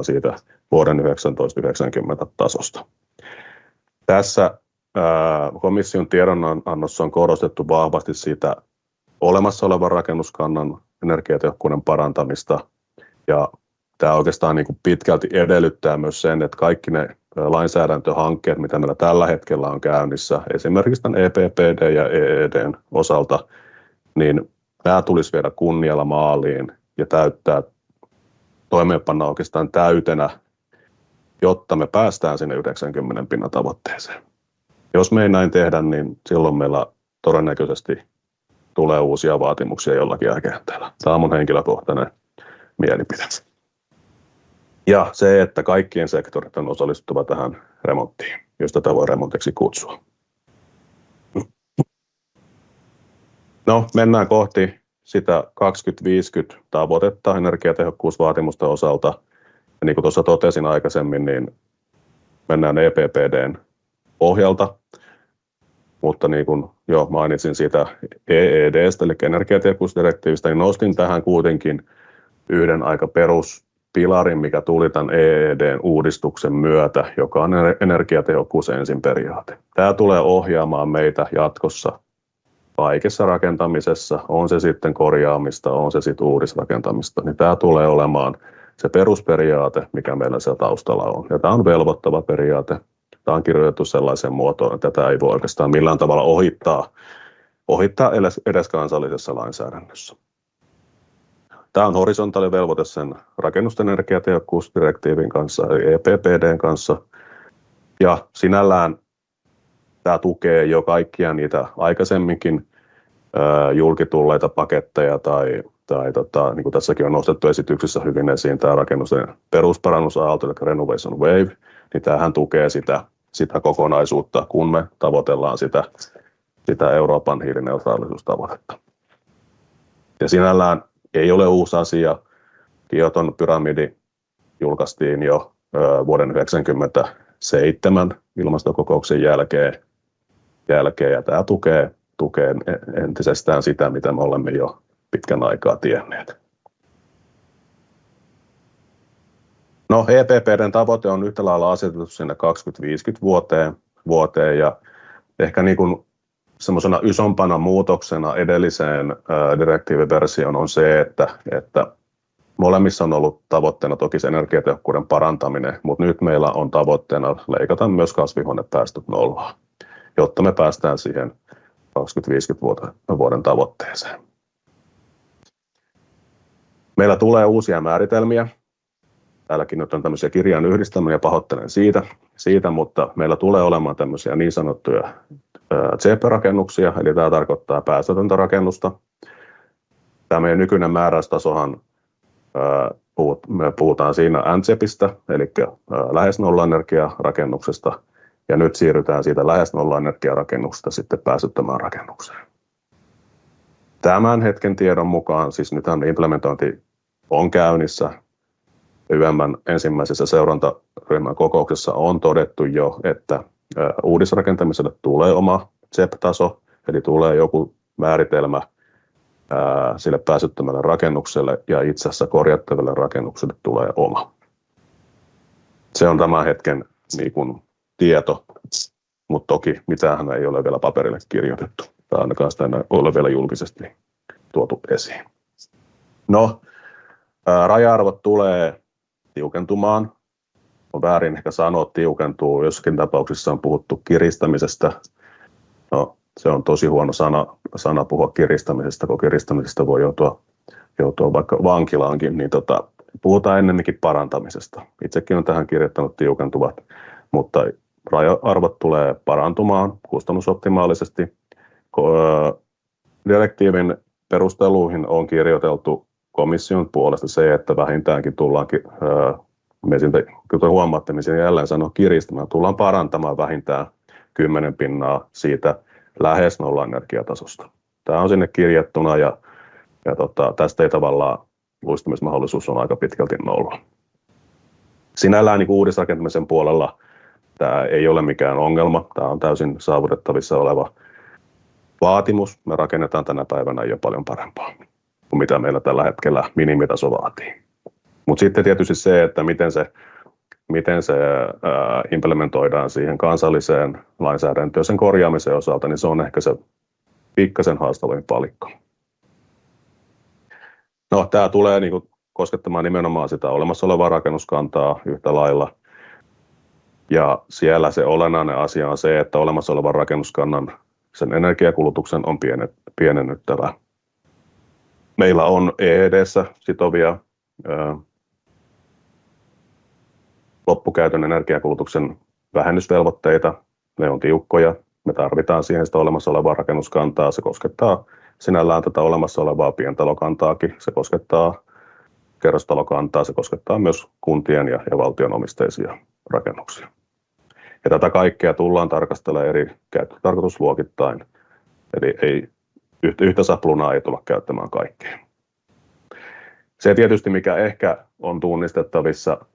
siitä vuoden 1990 tasosta. Tässä komission tiedonannossa on korostettu vahvasti sitä olemassa olevan rakennuskannan energiatehokkuuden parantamista, ja tämä oikeastaan niin kuin pitkälti edellyttää myös sen, että kaikki ne lainsäädäntöhankkeet, mitä meillä tällä hetkellä on käynnissä, esimerkiksi tämän EPPD ja EEDn osalta, niin nämä tulisi viedä kunnialla maaliin ja toimeenpanna oikeastaan täytenä, jotta me päästään sinne 90% tavoitteeseen. Jos me ei näin tehdä, niin silloin meillä todennäköisesti tulee uusia vaatimuksia jollakin agenteella. Tämä on mun henkilökohtainen mielipide. Ja se, että kaikkien sektorit on osallistuva tähän remonttiin, jos tätä voi remontiksi kutsua. No, mennään kohti sitä 2050 tavoitetta energiatehokkuusvaatimusten osalta. Ja niin kuin tuossa totesin aikaisemmin, niin mennään EPBD:n pohjalta, mutta niin kuin jo mainitsin siitä EED:stä, eli energiatehokkuusdirektiivistä, niin nostin tähän kuitenkin yhden aika peruspilarin, mikä tuli tämän EED:n uudistuksen myötä, joka on energiatehokkuus ensin periaate. Tämä tulee ohjaamaan meitä jatkossa kaikessa rakentamisessa, on se sitten korjaamista, on se sitten uudisrakentamista, niin tämä tulee olemaan se perusperiaate, mikä meillä siellä taustalla on. Ja tämä on velvoittava periaate. Tämä on kirjoitettu sellaiseen muotoon, että tätä ei voi oikeastaan millään tavalla ohittaa edes kansallisessa lainsäädännössä. Tämä on horisontaalivelvoite sen rakennusten energiatehokkuusdirektiivin kanssa, eli EPBD:n kanssa. Ja sinällään tämä tukee jo kaikkia niitä aikaisemminkin julkitulleita paketteja tai niin kuin tässäkin on nostettu esityksessä hyvin esiin tämä rakennusten perusparannusaalto, eli Renovation Wave, niin tämähän tukee sitä kokonaisuutta, kun me tavoitellaan sitä Euroopan hiilineutraalisuustavoitetta. Ja sinällään ei ole uusi asia. Kioton pyramidi julkaistiin jo vuoden 1997 ilmastokokouksen jälkeen ja tämä tukee entisestään sitä, mitä me olemme jo pitkän aikaa tienneet. No, EPBD:n tavoite on yhtä lailla asetettu sinne 2050 vuoteen ja ehkä niin kuin semmoisena isompana muutoksena edelliseen direktiiviversioon on se, että molemmissa on ollut tavoitteena toki se energiatehokkuuden parantaminen, mutta nyt meillä on tavoitteena leikata myös kasvihuonepäästöt nollaan, jotta me päästään siihen 2050 vuoden tavoitteeseen. Meillä tulee uusia määritelmiä. Täälläkin nyt on tämmöisiä kirjan yhdistelmiä ja pahoittelen siitä, mutta meillä tulee olemaan tämmöisiä niin sanottuja CEP-rakennuksia, eli tämä tarkoittaa päästötöntä rakennusta. Tämä meidän nykyinen määräystasohan, me puhutaan siinä NCEPistä, eli lähes nollaenergiarakennuksesta, ja nyt siirrytään siitä lähes nollaenergiarakennuksesta sitten päästöttömään rakennukseen. Tämän hetken tiedon mukaan, siis nythän implementointi on käynnissä, YM:n ensimmäisessä seurantaryhmän kokouksessa on todettu jo, että uudisrakentamiselle tulee oma CEP-taso, eli tulee joku määritelmä sille päästöttömälle rakennukselle ja itse asiassa korjattaville rakennuksille tulee oma. Se on tämän hetken niin kuin tieto, mutta toki mitään ei ole vielä paperille kirjoitettu. Tai ainakaan sitä ei ole vielä julkisesti tuotu esiin. No, raja-arvot tulee tiukentumaan. On väärin ehkä sanoa tiukentuu. Jossakin tapauksissa on puhuttu kiristämisestä. No, se on tosi huono sana puhua kiristämisestä, kun kiristämisestä voi joutua vaikka vankilaankin. Niin puhutaan ennemminkin parantamisesta. Itsekin olen tähän kirjoittanut tiukentuvat, mutta raja-arvot tulee parantumaan kustannusoptimaalisesti. Direktiivin perusteluihin on kirjoiteltu komission puolesta se, että vähintäänkin tullaankin, kuten huomaatte, niin jälleen sanoo kiristämään, tullaan parantamaan vähintään 10% siitä lähes nollaenergiatasosta. Tämä on sinne kirjattuna ja tästä ei tavallaan luistumismahdollisuus on aika pitkälti nolla. Sinällään niin uudisrakentamisen puolella tämä ei ole mikään ongelma. Tämä on täysin saavutettavissa oleva vaatimus. Me rakennetaan tänä päivänä jo paljon parempaa kuin mitä meillä tällä hetkellä minimitaso vaatii. Mutta sitten tietysti se, että miten se implementoidaan siihen kansalliseen lainsäädäntöön sen korjaamisen osalta, niin se on ehkä se pikkasen haastavin palikka. No, tämä tulee niin kuin koskettamaan nimenomaan sitä olemassa olevaa rakennuskantaa yhtä lailla. Ja siellä se olennainen asia on se, että olemassa olevan rakennuskannan sen energiakulutuksen on pienennyttävä. Meillä on EED:ssä sitovia loppukäytön energiakulutuksen vähennysvelvoitteita. Ne on tiukkoja. Me tarvitaan siihen sitä olemassa olevaa rakennuskantaa. Se koskettaa sinällään tätä olemassa olevaa pientalokantaakin. Se koskettaa kerrostalokantaa. Se koskettaa myös kuntien ja valtion omisteisia rakennuksia. Ja tätä kaikkea tullaan tarkastelemaan eri käyttötarkoitusluokittain. Eli ei yhtä saplunaa ei tulla käyttämään kaikkeen. Se tietysti, mikä ehkä on tunnistettavissa,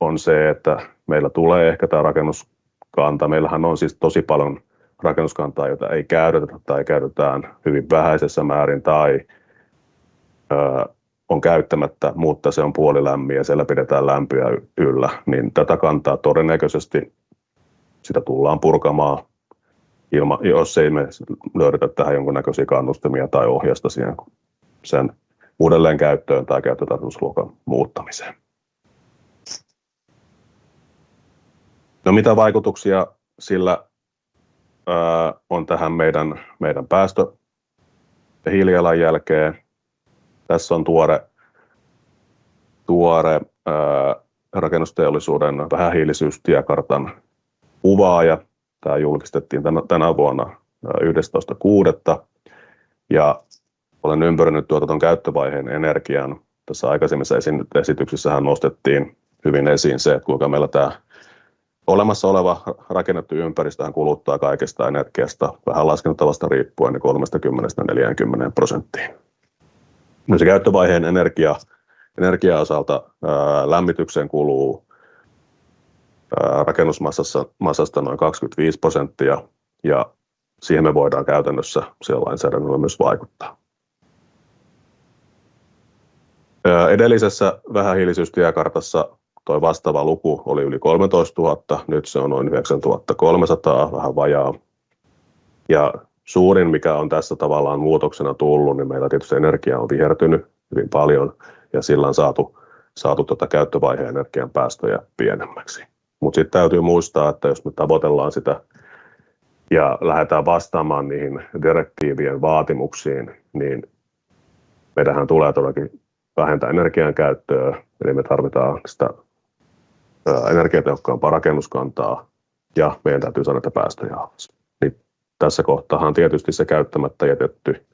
on se, että meillä tulee ehkä tämä rakennuskanta. Meillähän on siis tosi paljon rakennuskantaa, jota ei käytetä tai käytetään hyvin vähäisessä määrin tai on käyttämättä, mutta se on puolilämmin ja siellä pidetään lämpöä yllä. Niin tätä kantaa todennäköisesti sitä tullaan purkamaan, jos ei me löydetä tähän jonkunnäköisiä kannustimia tai ohjasta siihen sen uudelleen käyttöön tai käyttötarkoitusluokan muuttamiseen. No mitä vaikutuksia sillä on tähän meidän päästö- ja hiilijalanjälkeen? Tässä on tuore rakennusteollisuuden vähähiilisyystiekartan kuvaaja. Tämä julkistettiin tänä vuonna 11.6. Ja olen ympäröinyt tuon käyttövaiheen energian. Tässä aikaisemmissa esityksissähän nostettiin hyvin esiin se, että kuinka meillä tämä olemassa oleva rakennettu ympäristöhän kuluttaa kaikesta energiasta vähän laskentatavasta riippuen 30–40%. No se käyttövaiheen energia-osalta lämmitykseen kuluu rakennusmassasta noin 25% ja siihen me voidaan käytännössä siellä lainsäädännöllä myös vaikuttaa. Edellisessä vähähiilisyystiekartassa tuo vastaava luku oli yli 13 000, nyt se on noin 9 300, vähän vajaa. Ja suurin, mikä on tässä tavallaan muutoksena tullut, niin meillä tietysti energia on vihertynyt hyvin paljon ja sillä on saatu käyttövaiheen energian päästöjä pienemmäksi. Mutta sitten täytyy muistaa, että jos me tavoitellaan sitä ja lähdetään vastaamaan niihin direktiivien vaatimuksiin, niin meidänhän tulee todellakin vähentää energian käyttöä, eli me tarvitaan sitä energiatehokkaampaa rakennuskantaa ja meidän täytyy saada näitä päästöjä alas. Niin tässä kohtaahan tietysti se käyttämättä jätetty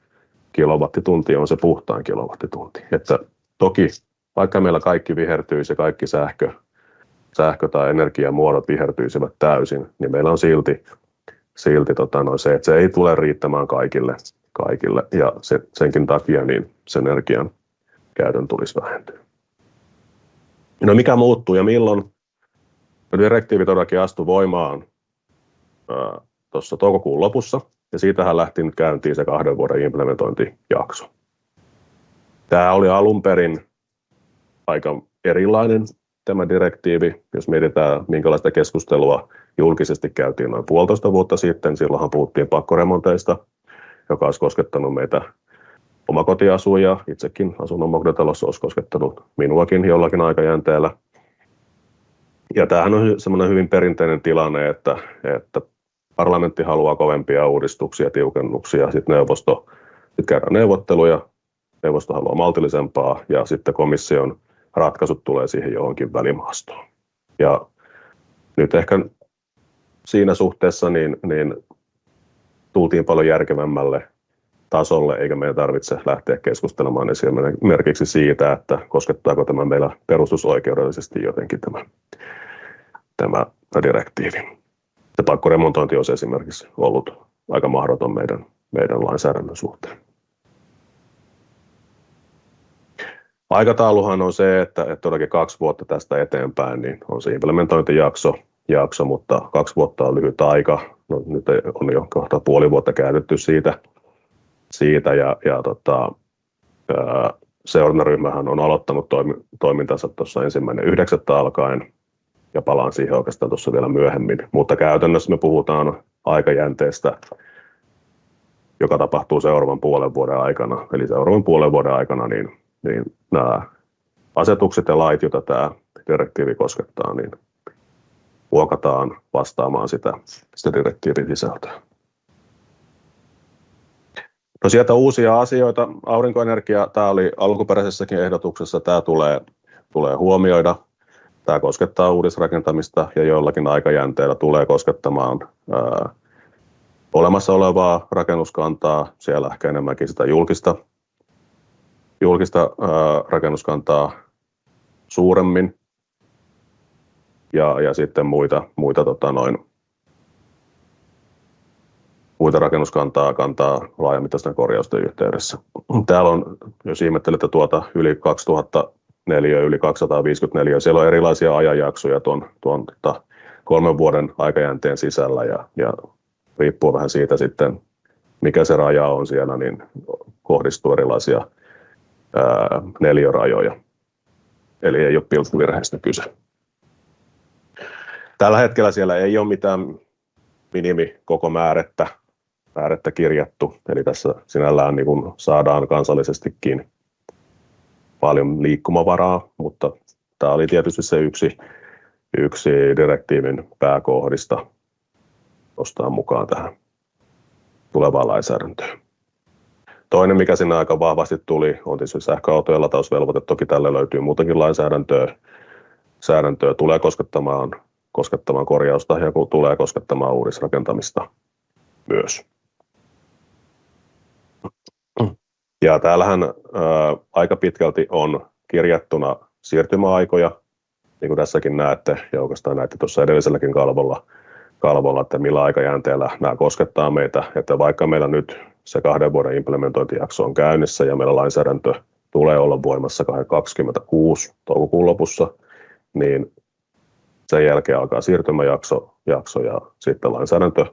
kilowattitunti on se puhtain kilowattitunti. Että toki vaikka meillä kaikki vihertyisi ja kaikki sähkö tai energiamuodot vihertyisivät täysin, niin meillä on silti se, että se ei tule riittämään kaikille ja senkin takia niin sen energian käytön tulisi vähentyä. No mikä muuttuu ja milloin? Direktiivi todellakin astui voimaan tuossa toukokuun lopussa ja siitähän lähti nyt käyntiin se 2 vuoden implementointijakso. Tämä oli alun perin aika erilainen tämä direktiivi, jos mietitään minkälaista keskustelua julkisesti käytiin noin 1,5 vuotta sitten. Silloinhan puhuttiin pakkoremonteista, joka olisi koskettanut meitä omakotiasujia. Itsekin asun omakotitalossa, olisi koskettanut minuakin jollakin aikajänteellä. Ja tämähän on semmoinen hyvin perinteinen tilanne, että parlamentti haluaa kovempia uudistuksia, tiukennuksia, sitten käydään neuvotteluja, neuvosto haluaa maltillisempaa ja sitten komission ratkaisut tulee siihen johonkin välimaastoon. Ja nyt ehkä siinä suhteessa niin tultiin paljon järkevämmälle tasolle, eikä meidän tarvitse lähteä keskustelemaan esimerkiksi siitä, että koskettaako tämä meillä perustusoikeudellisesti jotenkin tämä direktiivi. Se pakkoremontointi olisi esimerkiksi ollut aika mahdoton meidän lainsäädännön suhteen. Aikatauluhan on se, että todellakin 2 vuotta tästä eteenpäin niin on se implementointijakso, mutta 2 vuotta on lyhyt aika. No, nyt on jo kohta puoli vuotta käytetty siitä ja seurantaryhmähän on aloittanut toimintansa tuossa 1.9. alkaen ja palaan siihen oikeastaan tuossa vielä myöhemmin. Mutta käytännössä me puhutaan aikajänteestä, joka tapahtuu seuraavan puolen vuoden aikana. Eli seuraavan puolen vuoden aikana niin nämä asetukset ja lait, joita tämä direktiivi koskettaa, niin muokataan vastaamaan sitä direktiivin sisältöä. No sieltä uusia asioita. Aurinkoenergia, tämä oli alkuperäisessäkin ehdotuksessa, tämä tulee huomioida. Tämä koskettaa uudisrakentamista ja jollakin aikajänteellä tulee koskettamaan olemassa olevaa rakennuskantaa, siellä ehkä enemmänkin sitä julkista rakennuskantaa suuremmin ja sitten muita muita rakennuskantaa laajamittaisten korjausten yhteydessä. Täällä on, jos ihmettelette tuota yli 2004, yli 254, siellä on erilaisia ajanjaksoja tuon 3 vuoden aikajänteen sisällä ja riippuu vähän siitä sitten, mikä se raja on siellä, niin kohdistuu erilaisia neliörajoja. Eli ei ole pilkkuvirheistä kyse. Tällä hetkellä siellä ei ole mitään minimikokomäärettä kirjattu, eli tässä sinällään niin kuin saadaan kansallisestikin paljon liikkumavaraa, mutta tämä oli tietysti se yksi direktiivin pääkohdista nostaa mukaan tähän tulevaan lainsäädäntöön. Toinen, mikä sinne aika vahvasti tuli, on tietysti sähköautojen latausvelvoite. Toki tälle löytyy muutakin lainsäädäntöä. Tulee koskettamaan korjausta ja tulee koskettamaan uudisrakentamista myös. Ja täällähän aika pitkälti on kirjattuna siirtymäaikoja, niin kuin tässäkin näette, ja oikeastaan näette tuossa edelliselläkin kalvolla, että millä aikajänteellä nämä koskettaa meitä, että vaikka meillä nyt se 2 vuoden implementointijakso on käynnissä ja meillä lainsäädäntö tulee olla voimassa 2026 toukokuun lopussa, niin sen jälkeen alkaa siirtymäjakso ja sitten lainsäädäntö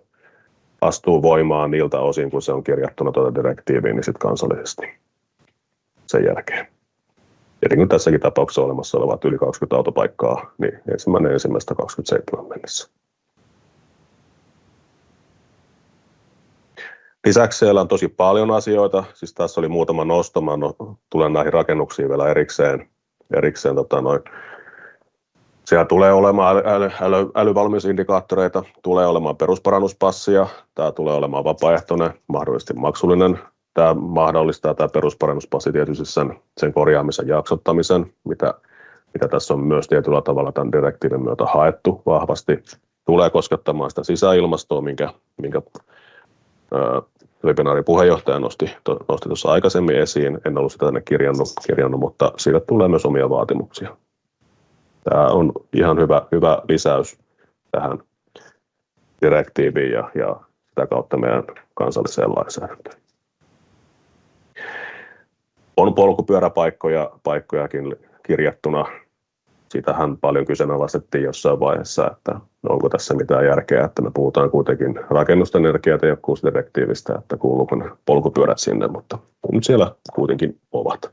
astuu voimaan niiltä osin, kun se on kirjattuna tuota direktiiviin, niin sitten kansallisesti sen jälkeen. Tietenkin tässäkin tapauksessa olemassa olevat yli 20 autopaikkaa, niin 1.1.27 mennessä. Lisäksi siellä on tosi paljon asioita, siis tässä oli muutama nosto, mä tulen näihin rakennuksiin vielä erikseen siellä tulee olemaan älyvalmiusindikaattoreita, tulee olemaan perusparannuspassia, tämä tulee olemaan vapaaehtoinen, mahdollisesti maksullinen. Tämä mahdollistaa tämä perusparannuspassi tietysti sen korjaamisen jaksottamisen, mitä tässä on myös tietyllä tavalla tämän direktiivin myötä haettu vahvasti. Tulee koskettamaan sitä sisäilmastoa, minkä webinaarin puheenjohtaja nosti tuossa aikaisemmin esiin. En ollut sitä tänne kirjannut, mutta siitä tulee myös omia vaatimuksia. Tämä on ihan hyvä lisäys tähän direktiiviin ja sitä kautta meidän kansalliseen lainsäädäntöön. On polkupyöräpaikkojakin kirjattuna. Siitähän paljon kyseenalaistettiin jossain vaiheessa, että onko tässä mitään järkeä, että me puhutaan kuitenkin rakennusten energiatehokkuusdirektiivistä, että kuuluuko ne polkupyörät sinne, mutta nyt siellä kuitenkin ovat.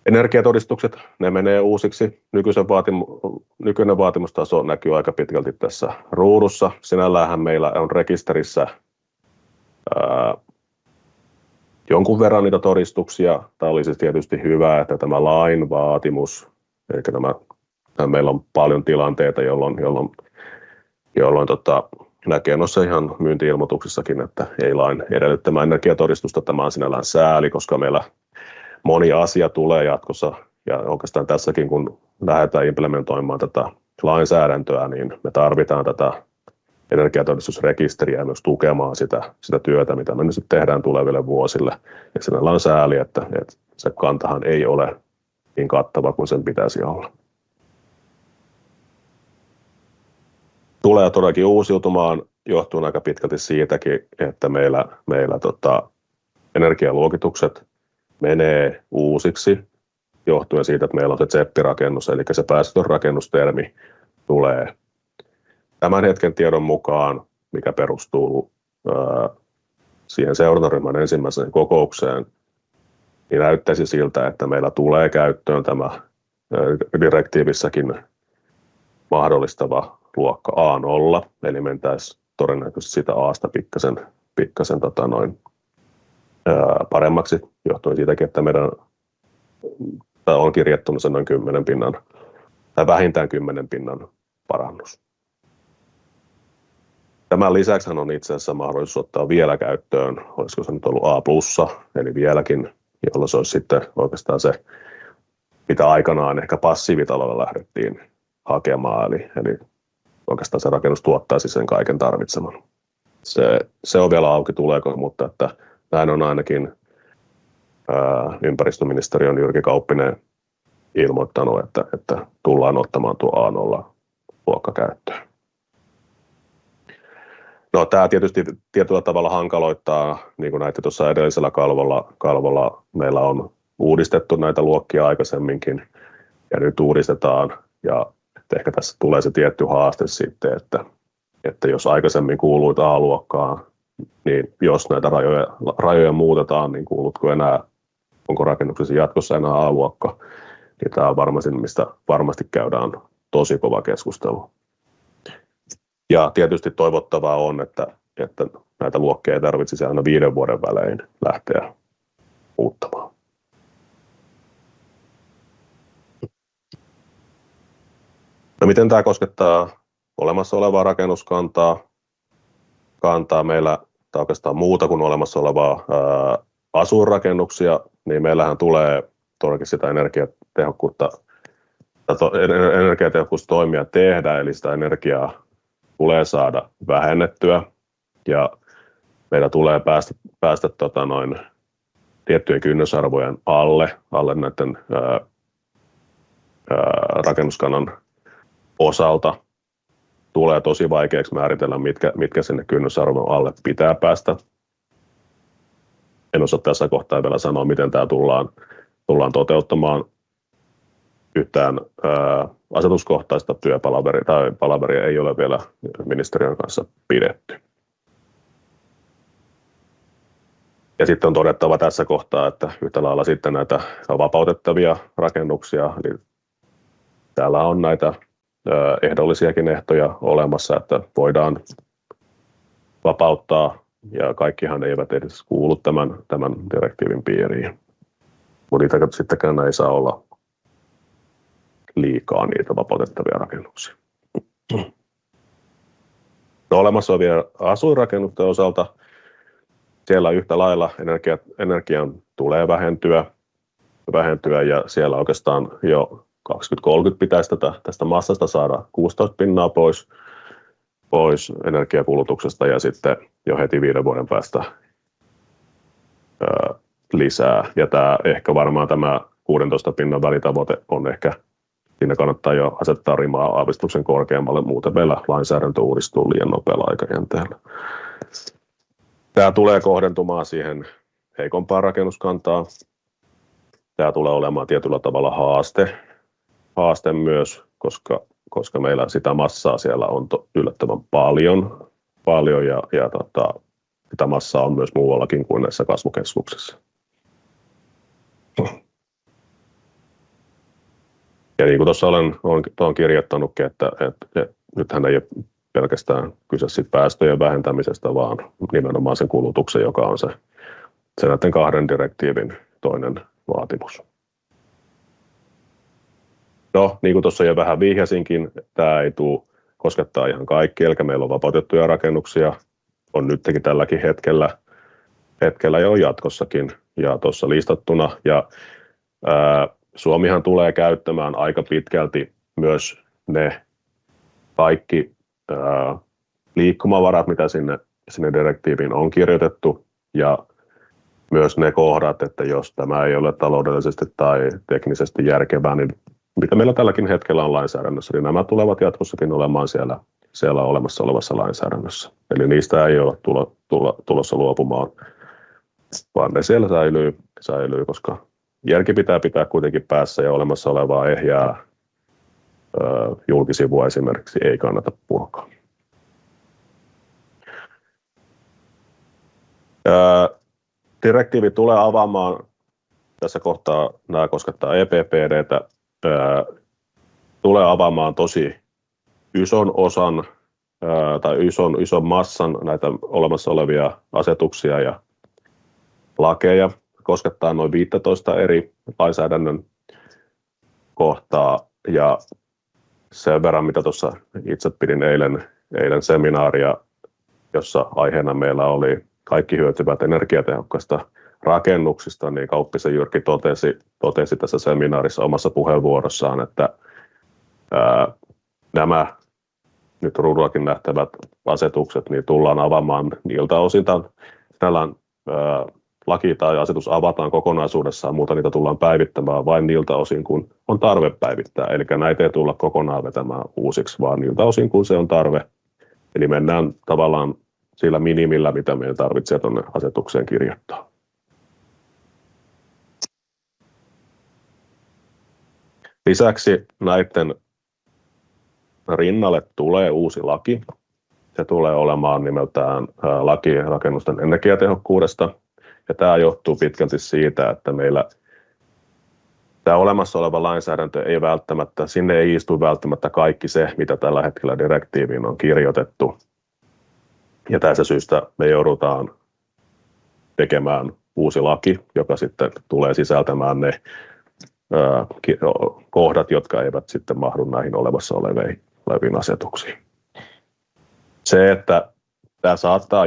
Energiatodistukset, ne menee uusiksi. Nykyinen vaatimustaso näkyy aika pitkälti tässä ruudussa. Sinälläänhän meillä on rekisterissä jonkun verran niitä todistuksia. Tämä olisi tietysti hyvä, että tämä lain vaatimus, eli meillä on paljon tilanteita, jolloin näkee noissa ihan myynti-ilmoituksissakin, että ei lain edellyttämä energiatodistusta. Tämä on sinällään sääli, koska meillä moni asia tulee jatkossa, ja oikeastaan tässäkin, kun lähdetään implementoimaan tätä lainsäädäntöä, niin me tarvitaan tätä energiatodistusrekisteriä myös tukemaan sitä työtä, mitä me nyt tehdään tuleville vuosille. Ja sinällä on sääli, että se kantahan ei ole niin kattava kuin sen pitäisi olla. Tulee todellakin uusiutumaan johtuen aika pitkälti siitäkin, että meillä energialuokitukset menee uusiksi johtuen siitä, että meillä on se CEP-rakennus, eli se päästötön rakennustermi tulee tämän hetken tiedon mukaan, mikä perustuu siihen seurantaryhmän ensimmäiseen kokoukseen, niin näyttäisi siltä, että meillä tulee käyttöön tämä direktiivissäkin mahdollistava luokka A0, eli mentäisiin todennäköisesti sitä A:sta pikkasen paremmaksi, johtuen siitäkin, että meidän on kirjattuna sen noin 10 pinnan, tai vähintään 10 pinnan parannus. Tämän lisäksi on itse asiassa mahdollisuus ottaa vielä käyttöön, olisiko se nyt ollut A+, eli vieläkin, jolloin se olisi sitten oikeastaan se, mitä aikanaan ehkä passiivitalolla lähdettiin hakemaan, eli oikeastaan se rakennus tuottaisi sen kaiken tarvitseman. Se on vielä auki, tuleeko, mutta että näin on ainakin ympäristöministeriön Jyrki Kauppinen ilmoittanut, että tullaan ottamaan tuo A0-luokka käyttöön. No, tämä tietysti tietyllä tavalla hankaloittaa, niin kuin näitte tuossa edellisellä kalvolla meillä on uudistettu näitä luokkia aikaisemminkin, ja nyt uudistetaan, ja ehkä tässä tulee se tietty haaste sitten, että jos aikaisemmin kuuluit A-luokkaan, niin jos näitä rajoja muutetaan, niin kuulutko enää, onko rakennuksessa jatkossa enää A-luokka, niin tämä on varmasti, mistä varmasti käydään tosi kova keskustelu. Ja tietysti toivottavaa on, että näitä luokkia ei tarvitsisi aina 5 vuoden välein lähteä muuttamaan. No, miten tämä koskettaa olemassa olevaa rakennuskantaa? Meillä tai oikeastaan muuta kuin olemassa olevaa asuinrakennuksia, niin meillähän tulee todellakin sitä energiatehokkuustoimia tehdä, eli sitä energiaa tulee saada vähennettyä, ja meillä tulee päästä tiettyjen kynnysarvojen alle näiden rakennuskannan osalta. Tulee tosi vaikeaksi määritellä, mitkä sinne kynnysarvon alle pitää päästä. En osaa tässä kohtaa vielä sanoa, miten tämä tullaan toteuttamaan. Yhtään asetuskohtaista palaveria ei ole vielä ministeriön kanssa pidetty. Ja sitten on todettava tässä kohtaa, että yhtä lailla sitten näitä vapautettavia rakennuksia, eli täällä on näitä ehdollisiakin ehtoja olemassa, että voidaan vapauttaa, ja kaikkihan eivät edes kuulu tämän direktiivin piiriin. Mutta niitä sittenkään ei saa olla liikaa niitä vapautettavia rakennuksia. No, olemassa olevien asuinrakennusten osalta siellä yhtä lailla energian tulee vähentyä, ja siellä oikeastaan jo 2030 pitäisi tästä massasta saada 16% pois energiakulutuksesta, ja sitten jo heti 5 vuoden päästä lisää. Ja ehkä varmaan tämä 16% välitavoite on ehkä, siinä kannattaa jo asettaa rimaa aavistuksen korkeammalle, muuten meillä lainsäädäntö uudistuu liian nopealla aikajänteellä. Tämä tulee kohdentumaan siihen heikompaan rakennuskantaan. Tämä tulee olemaan tietyllä tavalla haaste myös, koska meillä sitä massaa siellä on yllättävän paljon ja sitä massaa on myös muuallakin kuin näissä kasvukeskuksissa. Ja niin kuin tuossa olen kirjoittanutkin, että nythän ei ole pelkästään kyse siitä päästöjen vähentämisestä, vaan nimenomaan sen kulutuksen, joka on se näiden 2 direktiivin toinen vaatimus. No, niin kuin tuossa jo vähän vihjasinkin, tämä ei tule koskettaa ihan kaikki, eli meillä on vapautettuja rakennuksia, on nytkin tälläkin hetkellä ja on jatkossakin ja tuossa listattuna. Ja Suomihan tulee käyttämään aika pitkälti myös ne kaikki liikkumavarat, mitä sinne direktiiviin on kirjoitettu, ja myös ne kohdat, että jos tämä ei ole taloudellisesti tai teknisesti järkevää, niin mitä meillä tälläkin hetkellä on lainsäädännössä, niin nämä tulevat jatkossakin olemaan siellä olemassa olevassa lainsäädännössä. Eli niistä ei ole tulossa luopumaan, vaan ne siellä säilyy, koska järki pitää kuitenkin päässä, ja olemassa olevaa ehjää julkisivua esimerkiksi ei kannata purkaa. Direktiivi tulee avaamaan, tässä kohtaa nämä koskettaa EPPD:tä, tulee avaamaan tosi ison osan tai ison massan näitä olemassa olevia asetuksia ja lakeja, koskettaa noin 15 eri lainsäädännön kohtaa, ja sen verran, mitä tuossa itse pidin eilen seminaaria, jossa aiheena meillä oli kaikki hyötyvät energiatehokkaista rakennuksista, niin Kauppisen Jyrki totesi tässä seminaarissa omassa puheenvuorossaan, että nämä nyt ruudullakin nähtävät asetukset niin tullaan avaamaan niiltä osin, tällä laki tai asetus avataan kokonaisuudessaan, mutta niitä tullaan päivittämään vain niiltä osin, kun on tarve päivittää. Eli näitä ei tulla kokonaan vetämään uusiksi, vaan niiltä osin, kun se on tarve. Eli mennään tavallaan sillä minimillä, mitä meidän tarvitsee tuonne asetukseen kirjoittaa. Lisäksi näiden rinnalle tulee uusi laki. Se tulee olemaan nimeltään laki rakennusten energiatehokkuudesta. Ja tämä johtuu pitkälti siitä, että meillä tämä olemassa oleva lainsäädäntö ei välttämättä, sinne ei istu välttämättä kaikki se, mitä tällä hetkellä direktiiviin on kirjoitettu. Ja tästä syystä me joudutaan tekemään uusi laki, joka sitten tulee sisältämään ne kohdat, jotka eivät sitten mahdu näihin olemassa oleviin asetuksiin. Se, että tämä saattaa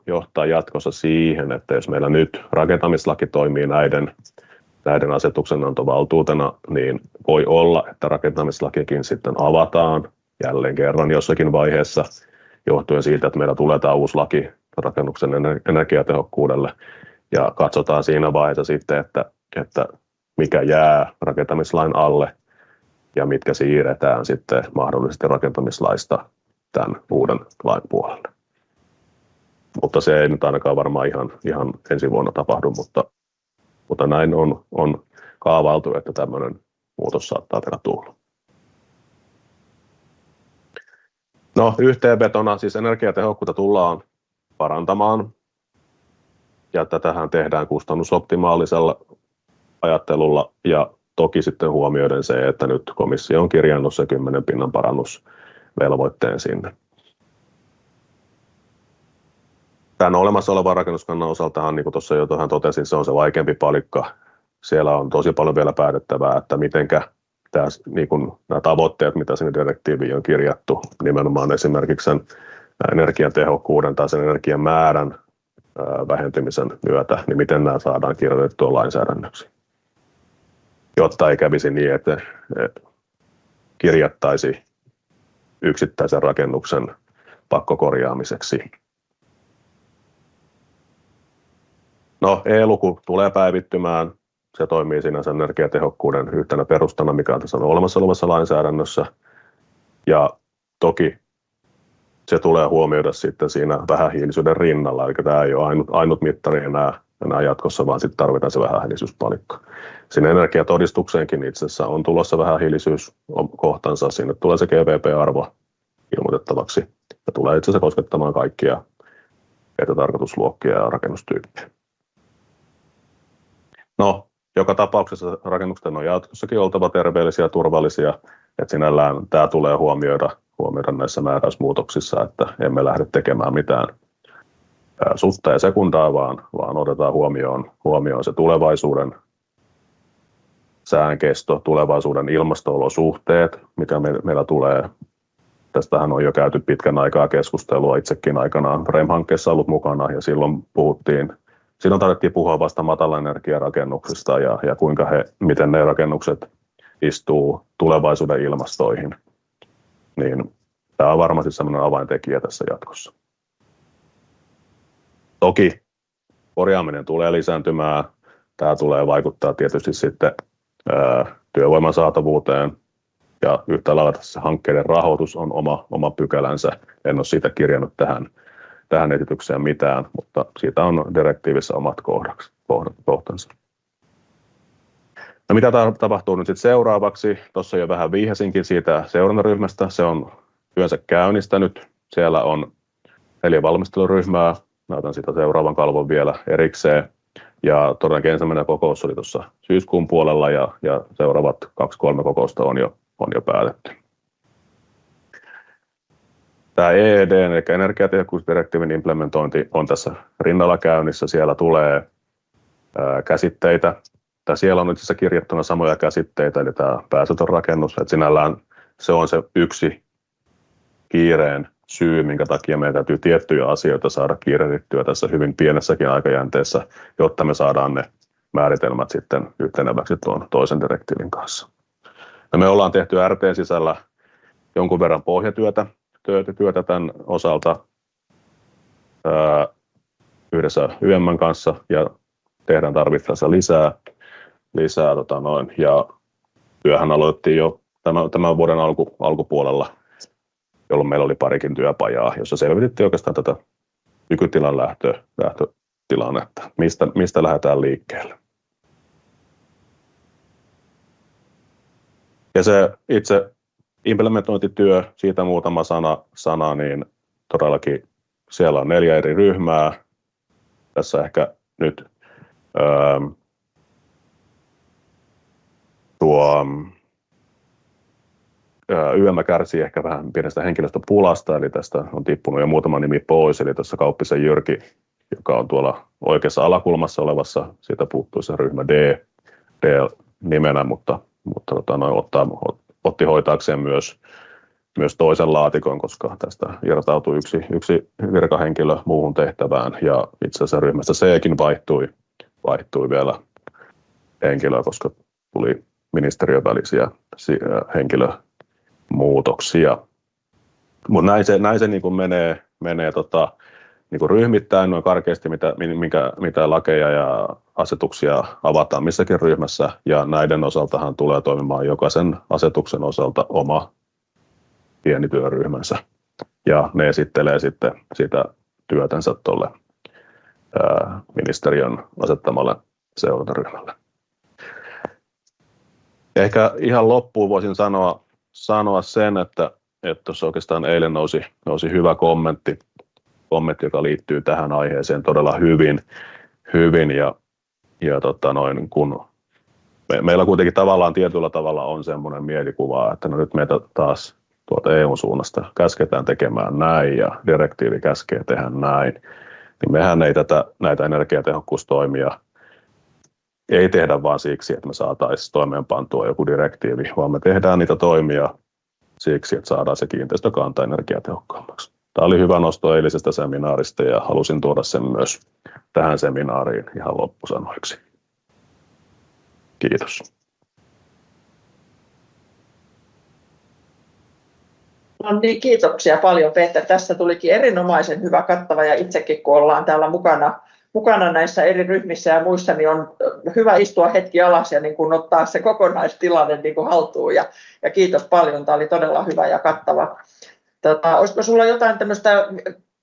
johtaa jatkossa siihen, että jos meillä nyt rakentamislaki toimii näiden asetuksenantovaltuutena, niin voi olla, että rakentamislakikin sitten avataan jälleen kerran jossakin vaiheessa, johtuen siitä, että meillä tulee tämä uusi laki rakennuksen energiatehokkuudelle, ja katsotaan siinä vaiheessa sitten, että mikä jää rakentamislain alle ja mitkä siirretään sitten mahdollisesti rakentamislaista tämän uuden lain puolelle. Mutta se ei nyt ainakaan varmaan ihan ensi vuonna tapahdu, mutta näin on kaavailtu, että tämmöinen muutos saattaa vielä tulla. No, yhteenvetona siis energiatehokkuutta tullaan parantamaan, ja tätähän tehdään kustannusoptimaalisella ajattelulla, ja toki sitten huomioiden se, että nyt komissio on kirjannut se 10% parannusvelvoitteen sinne. Tämän olemassa olevan rakennuskannan osaltahan, niin kuin tuossa jo totesin, se on se vaikeampi palikka. Siellä on tosi paljon vielä päätettävää, että mitenkä nämä tavoitteet, mitä sinne direktiiviin on kirjattu, nimenomaan esimerkiksi sen energiatehokkuuden tai sen energian määrän vähentymisen myötä, niin miten nämä saadaan kirjoitettua lainsäädännöksi. Jotta ei kävisi niin, että kirjattaisi yksittäisen rakennuksen pakkokorjaamiseksi. No, E-luku tulee päivittymään. Se toimii sinänsä energiatehokkuuden yhtenä perustana, mikä on tässä olemassa olevassa lainsäädännössä. Ja toki se tulee huomioida sitten siinä vähähiilisyyden rinnalla, eli tämä ei ole ainut mittari enää jatkossa, vaan sitten tarvitaan se vähähiilisyyspalikka. Sinne energiatodistukseenkin itse asiassa on tulossa vähähiilisyyskohtansa, sinne tulee se GWP-arvo ilmoitettavaksi, ja tulee itse asiassa koskettamaan kaikkia tarkoitusluokkia ja rakennustyyppejä. No, joka tapauksessa rakennukset on jatkossakin oltava terveellisiä ja turvallisia, että sinällään tämä tulee huomioida näissä määräysmuutoksissa, että emme lähde tekemään mitään sutta ja sekundaa, vaan otetaan huomioon se tulevaisuuden säänkesto, tulevaisuuden ilmasto-olosuhteet, mikä meillä tulee. Tästähän on jo käyty pitkän aikaa keskustelua, itsekin aikanaan REM-hankkeessa ollut mukana, ja silloin tarvittiin puhua vasta matalaenergiarakennuksista ja miten ne rakennukset istuu tulevaisuuden ilmastoihin. Niin tämä on varmasti sellainen avaintekijä tässä jatkossa. Toki korjaaminen tulee lisääntymään. Tämä tulee vaikuttaa tietysti sitten työvoiman saatavuuteen, ja yhtä lailla tässä hankkeiden rahoitus on oma pykälänsä. En ole siitä kirjannut tähän esitykseen mitään, mutta siitä on direktiivissä omat kohtansa. No, mitä tapahtuu nyt sitten seuraavaksi? Tuossa jo vähän vihjasinkin siitä seurantaryhmästä. Se on työnsä käynnistänyt. Siellä on 4 valmisteluryhmää. Näytän sitä seuraavan kalvon vielä erikseen. Ja todennäköisesti ensimmäinen kokous oli tuossa syyskuun puolella, ja seuraavat 2-3 kokousta on jo päätetty. Tämä EED, eli energiatehokkuusdirektiivin implementointi, on tässä rinnalla käynnissä. Siellä tulee käsitteitä. Siellä on itse asiassa kirjattuna samoja käsitteitä, eli tämä päästötön rakennus. Että sinällään se on se yksi kiireen syy, minkä takia meidän täytyy tiettyjä asioita saada kiirehdittyä tässä hyvin pienessäkin aikajänteessä, jotta me saadaan ne määritelmät sitten yhteneväksi tuon toisen direktiivin kanssa. Ja me ollaan tehty RT:n sisällä jonkun verran pohjatyötä tämän osalta yhdessä YM:n kanssa, ja tehdään tarvittaessa lisää ja työhän aloitettiin jo tämän vuoden alkupuolella, jolloin meillä oli parikin työpajaa, jossa selvitettiin oikeastaan tätä nykytilan lähtötilanne, että mistä lähdetään liikkeelle. Ja se itse implementointityö, siitä muutama sana, niin todellakin siellä on 4 eri ryhmää. Tässä ehkä nyt YM kärsii ehkä vähän pienestä henkilöstöpulasta, eli tästä on tippunut jo muutama nimi pois, eli tässä Kauppisen Jyrki, joka on tuolla oikeassa alakulmassa olevassa, siitä puuttuu se ryhmä D nimenä, mutta otti hoitaakseen myös toisen laatikon, koska tästä irtautui yksi virkahenkilö muuhun tehtävään, ja itse asiassa ryhmästä C:kin vaihtui vielä henkilöä, koska tuli ministeriön välisiä henkilömuutoksia. Mutta näin se niin kuin menee niin kuin ryhmittäin noin karkeasti, mitä lakeja ja asetuksia avataan missäkin ryhmässä, ja näiden osaltahan tulee toimimaan jokaisen asetuksen osalta oma pieni työryhmänsä, ja ne esittelee sitten sitä työtänsä tuolle ministeriön asettamalle seurantaryhmälle. Ehkä ihan loppuun voisin sanoa sen, että tuossa oikeastaan eilen nousi hyvä kommentti, joka liittyy tähän aiheeseen todella hyvin ja kun meillä kuitenkin tavallaan tietyllä tavalla on semmoinen mielikuva, että no nyt meitä taas tuolta EU-suunnasta käsketään tekemään näin ja direktiivi käskee tehdä näin, niin mehän ei näitä energiatehokkuustoimia ei tehdä vaan siksi, että me saataisiin toimeenpantua joku direktiivi, vaan me tehdään niitä toimia siksi, että saadaan se kiinteistökanta energiatehokkaammaksi. Tämä oli hyvä nosto eilisestä seminaarista ja halusin tuoda sen myös tähän seminaariin ihan loppusanoiksi. Kiitos. No niin, kiitoksia paljon, Peter. Tästä tulikin erinomaisen hyvä, kattava, ja itsekin kun ollaan täällä mukana näissä eri ryhmissä ja muissa, niin on hyvä istua hetki alas ja niin kuin ottaa se kokonaistilanne niin kuin haltuun. Ja kiitos paljon, tämä oli todella hyvä ja kattava. Olisiko sinulla jotain tämmöistä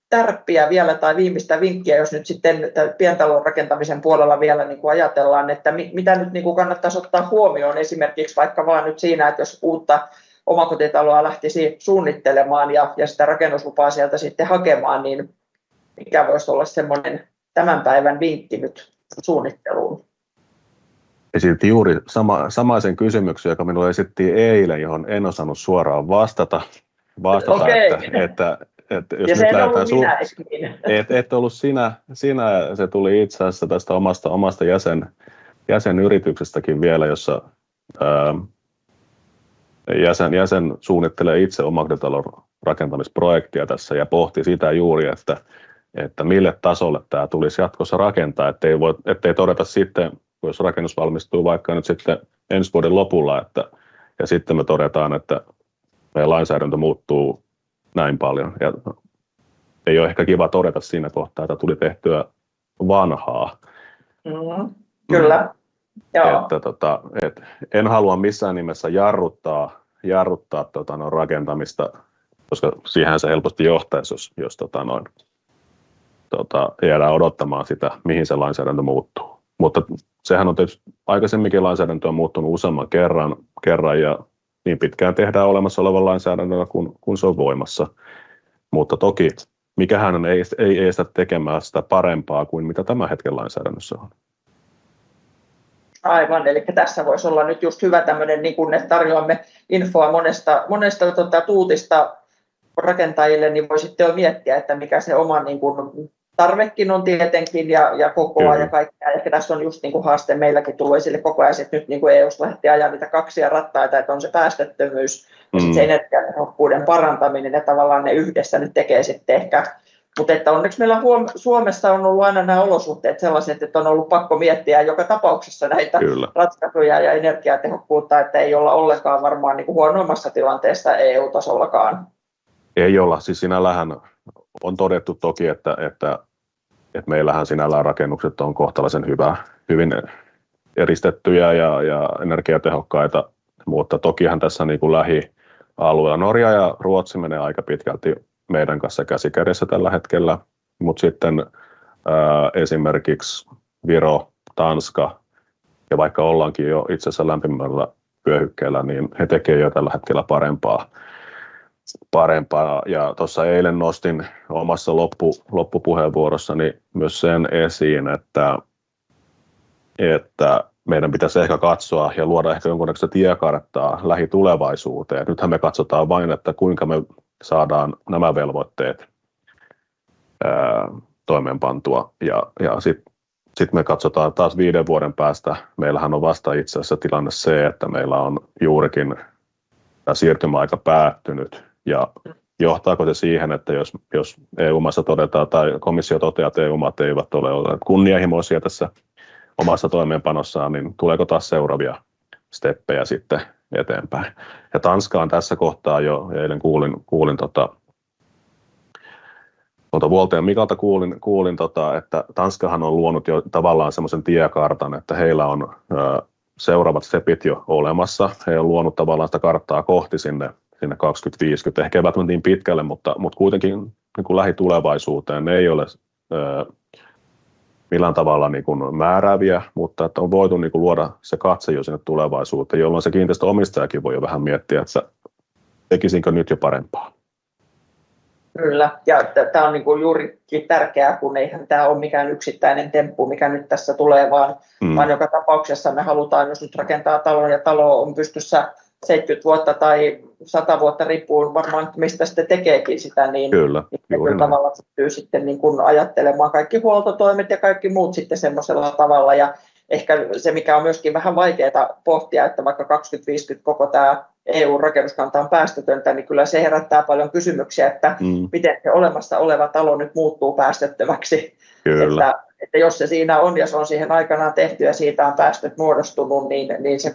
tärppiä vielä tai viimeistä vinkkiä, jos nyt sitten pientalon rakentamisen puolella vielä niin kuin ajatellaan, että mitä nyt niin kuin kannattaisi ottaa huomioon esimerkiksi vaikka vaan nyt siinä, että jos uutta omakotitaloa lähtisi suunnittelemaan ja sitä rakennuslupaa sieltä sitten hakemaan, niin mikä voisi olla semmoinen tämän päivän vinkki nyt suunnitteluun? Esitin juuri samaisen kysymyksen, joka minulle esittiin eilen, johon en osannut suoraan vastata, että jos ja nyt lähdetään et ollut sinä, se tuli itse asiassa tästä omasta jäsenyrityksestäkin vielä, jossa jäsen suunnittelee itse omakotitalon rakentamisprojektia tässä ja pohti sitä juuri, että mille tasolle tämä tulisi jatkossa rakentaa, ettei todeta sitten, jos rakennus valmistuu vaikka nyt sitten ensi vuoden lopulla, ja sitten me todetaan, että meidän lainsäädäntö muuttuu näin paljon. Ja ei ole ehkä kiva todeta siinä kohtaa, että tuli tehtyä vanhaa. Kyllä. Joo. Että en halua missään nimessä jarruttaa rakentamista, koska siihen se helposti johtaisi, jos jäädään odottamaan sitä, mihin se lainsäädäntö muuttuu. Mutta sehän on tietysti aikaisemminkin lainsäädäntö on muuttunut useamman kerran ja niin pitkään tehdään olemassa olevan lainsäädännöllä, kun se on voimassa. Mutta toki mikähän ei estä tekemään sitä parempaa kuin mitä tämän hetken lainsäädännössä on. Aivan, eli tässä voisi olla nyt just hyvä tämmöinen, niin kun, että tarjoamme infoa monesta tuutista rakentajille, niin voi sitten jo miettiä, että mikä se oma niin kun, tarvekin on tietenkin ja kokoa ja kaikkea. Ehkä tässä on just niin kuin haaste meilläkin tullut esille koko ajan, että nyt niin kuin EU:sta lähdettiin ajaa niitä kaksia rattaita, että on se päästöttömyys ja sitten se energiatehokkuuden parantaminen, ja tavallaan ne yhdessä nyt tekee sitten ehkä. Mutta että onneksi meillä Suomessa on ollut aina nämä olosuhteet sellaiset, että on ollut pakko miettiä joka tapauksessa näitä ratkaisuja ja energiatehokkuutta, että ei olla ollenkaan varmaan niin kuin huonoimmassa tilanteessa EU-tasollakaan. Ei olla, siis sinällähän on todettu toki, että meillähän sinällään rakennukset on kohtalaisen hyvin eristettyjä ja energiatehokkaita, mutta tokihan tässä niin kuin lähialueella Norja ja Ruotsi menee aika pitkälti meidän kanssa käsi kädessä tällä hetkellä. mutta sitten esimerkiksi Viro, Tanska, ja vaikka ollaankin jo itse asiassa lämpimällä vyöhykkeellä, niin he tekevät jo tällä hetkellä parempaa. Ja tuossa eilen nostin omassa loppupuheenvuorossani myös sen esiin, että meidän pitäisi ehkä katsoa ja luoda ehkä jonkunnäköistä tiekarttaa lähitulevaisuuteen. Nythän me katsotaan vain, että kuinka me saadaan nämä velvoitteet toimeenpantua. Ja sitten me katsotaan taas 5 vuoden päästä. Meillähän on vasta itse asiassa tilanne se, että meillä on juurikin tämä siirtymäaika päättynyt. Ja johtaako se siihen, että jos EU-maassa todetaan tai komissio toteaa, että EU-maat eivät ole olleet kunnianhimoisia tässä omassa toimeenpanossaan, niin tuleeko taas seuraavia steppejä sitten eteenpäin. Ja Tanska on tässä kohtaa jo, eilen kuulin Vuolteen Mikalta kuulin että Tanskahan on luonut jo tavallaan semmoisen tiekartan, että heillä on seuraavat stepit jo olemassa. He on luonut tavallaan sitä karttaa kohti sinne 2050, ehkä eivät niin pitkälle, mutta kuitenkin niin kuin lähitulevaisuuteen ne ei ole millään tavalla niin kuin määrääviä, mutta että on voitu niin kuin luoda se katse jo sinne tulevaisuuteen, jolloin se kiinteistöomistajakin voi jo vähän miettiä, että tekisinkö nyt jo parempaa. Kyllä, ja tämä on niin kuin juurikin tärkeää, kun eihän tämä ole mikään yksittäinen temppu, mikä nyt tässä tulee, vaan joka tapauksessa me halutaan, jos nyt rakentaa talon ja talo on pystyssä 70 vuotta tai 100 vuotta, riippuu varmaan mistä sitten tekeekin sitä, niin tavalla pystyy sitten niin kuin ajattelemaan kaikki huoltotoimet ja kaikki muut sitten semmoisella tavalla. Ja ehkä se, mikä on myöskin vähän vaikeaa pohtia, että vaikka 2050 koko tämä EU-rakennuskanta on päästötöntä, niin kyllä se herättää paljon kysymyksiä, että miten se olemassa oleva talo nyt muuttuu päästöttömäksi. Että jos se siinä on ja se on siihen aikanaan tehty ja siitä on päästöt muodostunut, niin se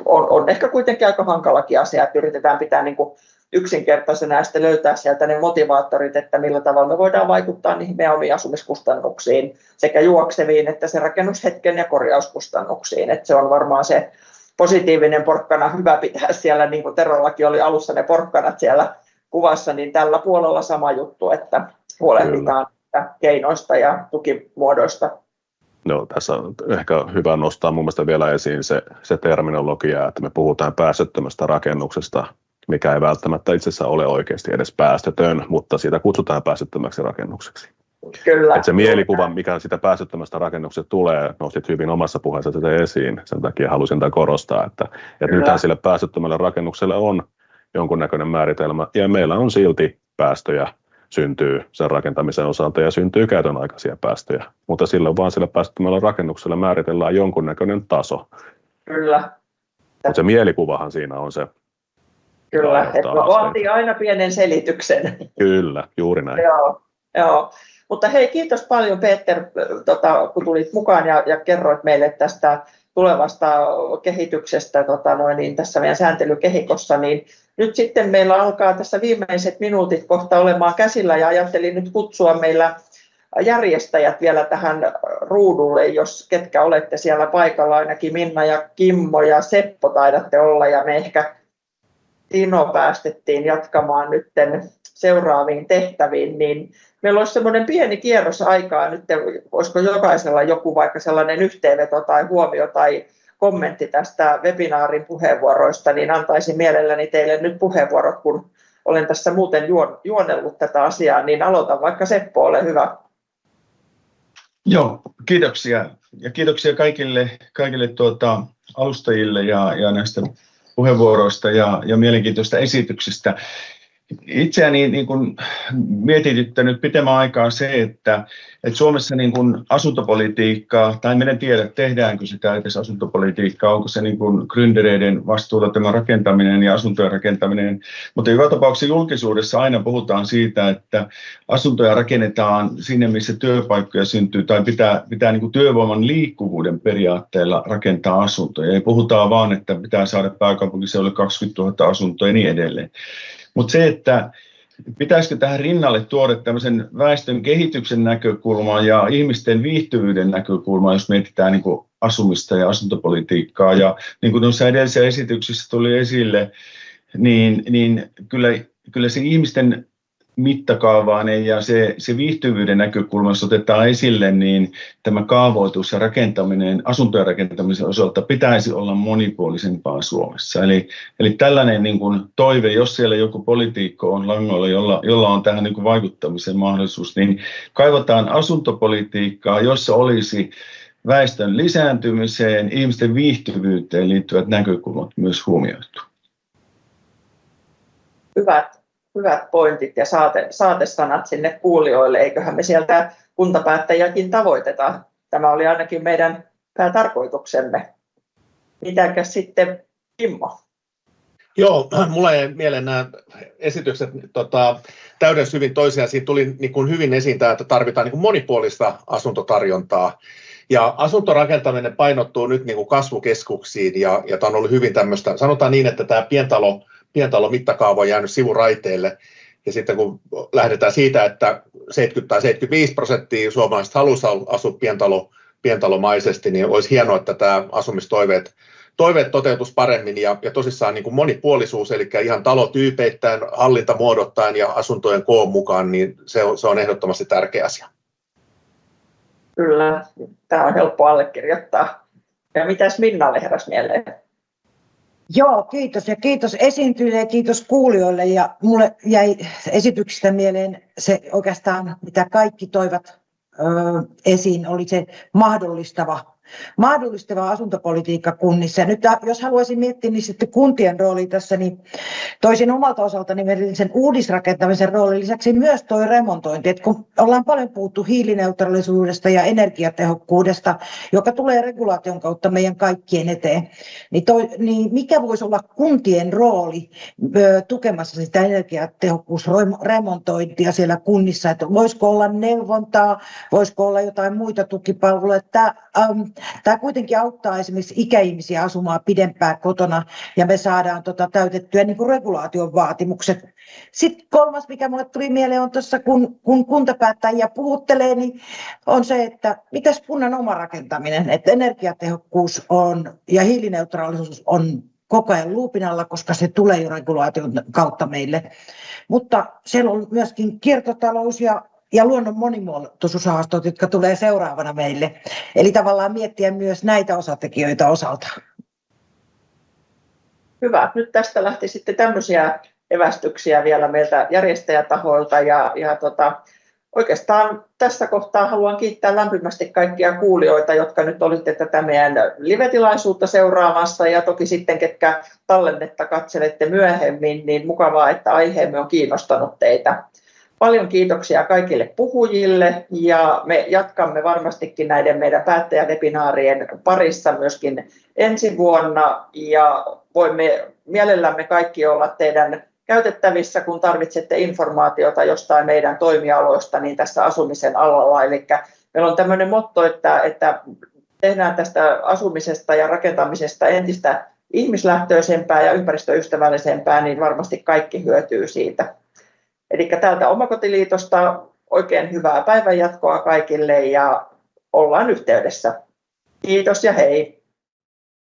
on ehkä kuitenkin aika hankalakin asia, että yritetään pitää niin kuin yksinkertaisena ja sitten löytää sieltä ne motivaattorit, että millä tavalla me voidaan vaikuttaa niihin meidän omiin asumiskustannuksiin, sekä juokseviin että se rakennushetken ja korjauskustannuksiin. Että se on varmaan se positiivinen porkkana hyvä pitää siellä, niin kuin Terollakin oli alussa ne porkkanat siellä kuvassa, niin tällä puolella sama juttu, että huolehditaan keinoista ja tukimuodoista. No, tässä on ehkä hyvä nostaa mun mielestä vielä esiin se terminologia, että me puhutaan päästöttömästä rakennuksesta, mikä ei välttämättä itse asiassa ole oikeasti edes päästötön, mutta siitä kutsutaan päästöttömäksi rakennukseksi. Kyllä. Että se mielikuva, mikä sitä päästöttömästä rakennuksesta tulee, nostit hyvin omassa puheessa sitä esiin. Sen takia halusin tämän korostaa, että nythän sille päästöttömälle rakennukselle on jonkunnäköinen määritelmä, ja meillä on silti päästöjä syntyy sen rakentamisen osalta ja syntyy käytön aikaisia päästöjä, mutta silloin vaan sillä päästöttömällä rakennuksella määritellään jonkunnäköinen taso. Kyllä. Mutta se mielikuvahan siinä on se. Kyllä, että vaatii aina pienen selityksen. Kyllä, juuri näin. Joo. Mutta hei, kiitos paljon Peter, kun tulit mukaan ja kerroit meille tästä tulevasta kehityksestä tässä meidän sääntelykehikossa, niin nyt sitten meillä alkaa tässä viimeiset minuutit kohta olemaan käsillä ja ajattelin nyt kutsua meillä järjestäjät vielä tähän ruudulle, jos ketkä olette siellä paikalla, ainakin Minna ja Kimmo ja Seppo taidatte olla ja me ehkä Tino päästettiin jatkamaan nyt seuraaviin tehtäviin, niin meillä olisi semmoinen pieni kierros aikaa nyt, olisiko jokaisella joku vaikka sellainen yhteenveto tai huomio tai kommentti tästä webinaarin puheenvuoroista, niin antaisin mielelläni teille nyt puheenvuorot, kun olen tässä muuten juonellut tätä asiaa, niin aloitan vaikka Seppo, ole hyvä. Joo, kiitoksia ja kiitoksia kaikille alustajille ja näistä puheenvuoroista ja mielenkiintoista esityksistä. Itseäni niin kuin mietityttänyt pitemmän aikaa se, että Suomessa niin kuin asuntopolitiikkaa, tai en tiedä tehdäänkö sitä edes asuntopolitiikkaa, onko se niin kuin gründereiden vastuulla tämä rakentaminen ja asuntojen rakentaminen, mutta joka tapauksessa julkisuudessa aina puhutaan siitä, että asuntoja rakennetaan sinne, missä työpaikkoja syntyy, tai pitää niin kuin työvoiman liikkuvuuden periaatteella rakentaa asuntoja, ja puhutaan vaan, että pitää saada pääkaupunkiseudulle 20 000 asuntoa ja niin edelleen. Mutta se, että pitäisikö tähän rinnalle tuoda tämmöisen väestön kehityksen näkökulman ja ihmisten viihtyvyyden näkökulman, jos mietitään niin kuin asumista ja asuntopolitiikkaa. Ja niin kuin tuossa edellisessä esityksessä tuli esille, niin kyllä se ihmisten mittakaavainen ja se viihtyvyyden näkökulma, jos otetaan esille, niin tämä kaavoitus ja rakentaminen asuntojen rakentamisen osalta pitäisi olla monipuolisempaa Suomessa. Eli tällainen niin kuin toive, jos siellä joku poliitikko on langoilla, jolla on tähän niin kuin vaikuttamisen mahdollisuus, niin kaivataan asuntopolitiikkaa, jossa olisi väestön lisääntymiseen, ihmisten viihtyvyyteen liittyvät näkökulmat myös huomioitu. Hyvät pointit ja saatesanat sinne kuulijoille. Eiköhän me sieltä kuntapäättäjiäkin tavoiteta. Tämä oli ainakin meidän päätarkoituksemme. Mitäkäs sitten, Kimmo? Joo, mulla jäi mieleen nämä esitykset täydessä hyvin toisiaan. Siitä tuli niin kuin hyvin esiin tämä, että tarvitaan niin kuin monipuolista asuntotarjontaa. Ja asuntorakentaminen painottuu nyt niin kuin kasvukeskuksiin ja tämä on ollut hyvin tämmöistä, sanotaan niin, että tämä pientalo mittakaava on jäänyt sivuraiteille. Ja sitten kun lähdetään siitä, että 70 tai 75% suomalaiset haluaisi asua pientalomaisesti, niin olisi hienoa, että tämä asumistoiveet toteutus paremmin ja tosissaan niin kuin monipuolisuus, eli ihan talotyypeittäin, hallintamuodottain ja asuntojen koon mukaan, niin se on ehdottomasti tärkeä asia. Kyllä, tämä on helppo allekirjoittaa. Ja mitäs Minnalle heräsi mieleen? Joo, kiitos ja kiitos esiintyjille ja kiitos kuulijoille. Ja mulle jäi esityksestä mieleen se oikeastaan, mitä kaikki toivat esiin, oli se mahdollistava asuntopolitiikka kunnissa. Ja nyt jos haluaisin miettiä niin sitten kuntien rooli tässä, niin toisin omalta osaltani sen uudisrakentamisen roolin lisäksi myös tuo remontointi. Et kun ollaan paljon puhuttu hiilineutraalisuudesta ja energiatehokkuudesta, joka tulee regulaation kautta meidän kaikkien eteen, niin mikä voisi olla kuntien rooli tukemassa sitä energiatehokkuusremontointia siellä kunnissa? Että voisiko olla neuvontaa, voisiko olla jotain muita tukipalveluja? Tämä kuitenkin auttaa esimerkiksi ikäihmisiä asumaan pidempään kotona ja me saadaan täytettyä niin kuin regulaation vaatimukset. Sitten kolmas, mikä minulle tuli mieleen on tuossa, kun kuntapäättäjiä puhuttelee, niin on se, että mitäs kunnan oma rakentaminen, että energiatehokkuus ja hiilineutraalisuus on koko ajan luupin alla, koska se tulee jo regulaation kautta meille. Mutta siellä on myöskin kiertotalous ja luonnon monimuotoisuushaastot, jotka tulee seuraavana meille. Eli tavallaan miettiä myös näitä osatekijöitä osalta. Hyvä. Nyt tästä lähti sitten tämmöisiä evästyksiä vielä meiltä järjestäjätahoilta. Oikeastaan tässä kohtaa haluan kiittää lämpimästi kaikkia kuulijoita, jotka nyt olitte tätä meidän live-tilaisuutta seuraamassa. Ja toki sitten, ketkä tallennetta katselette myöhemmin, niin mukavaa, että aiheemme on kiinnostanut teitä. Paljon kiitoksia kaikille puhujille ja me jatkamme varmastikin näiden meidän päättäjäwebinaarien parissa myöskin ensi vuonna ja voimme mielellämme kaikki olla teidän käytettävissä, kun tarvitsette informaatiota jostain meidän toimialoista niin tässä asumisen alalla. Eli meillä on tämmöinen motto, että tehdään tästä asumisesta ja rakentamisesta entistä ihmislähtöisempää ja ympäristöystävällisempää, niin varmasti kaikki hyötyy siitä. Eli täältä Omakotiliitosta oikein hyvää päivänjatkoa kaikille ja ollaan yhteydessä. Kiitos ja hei!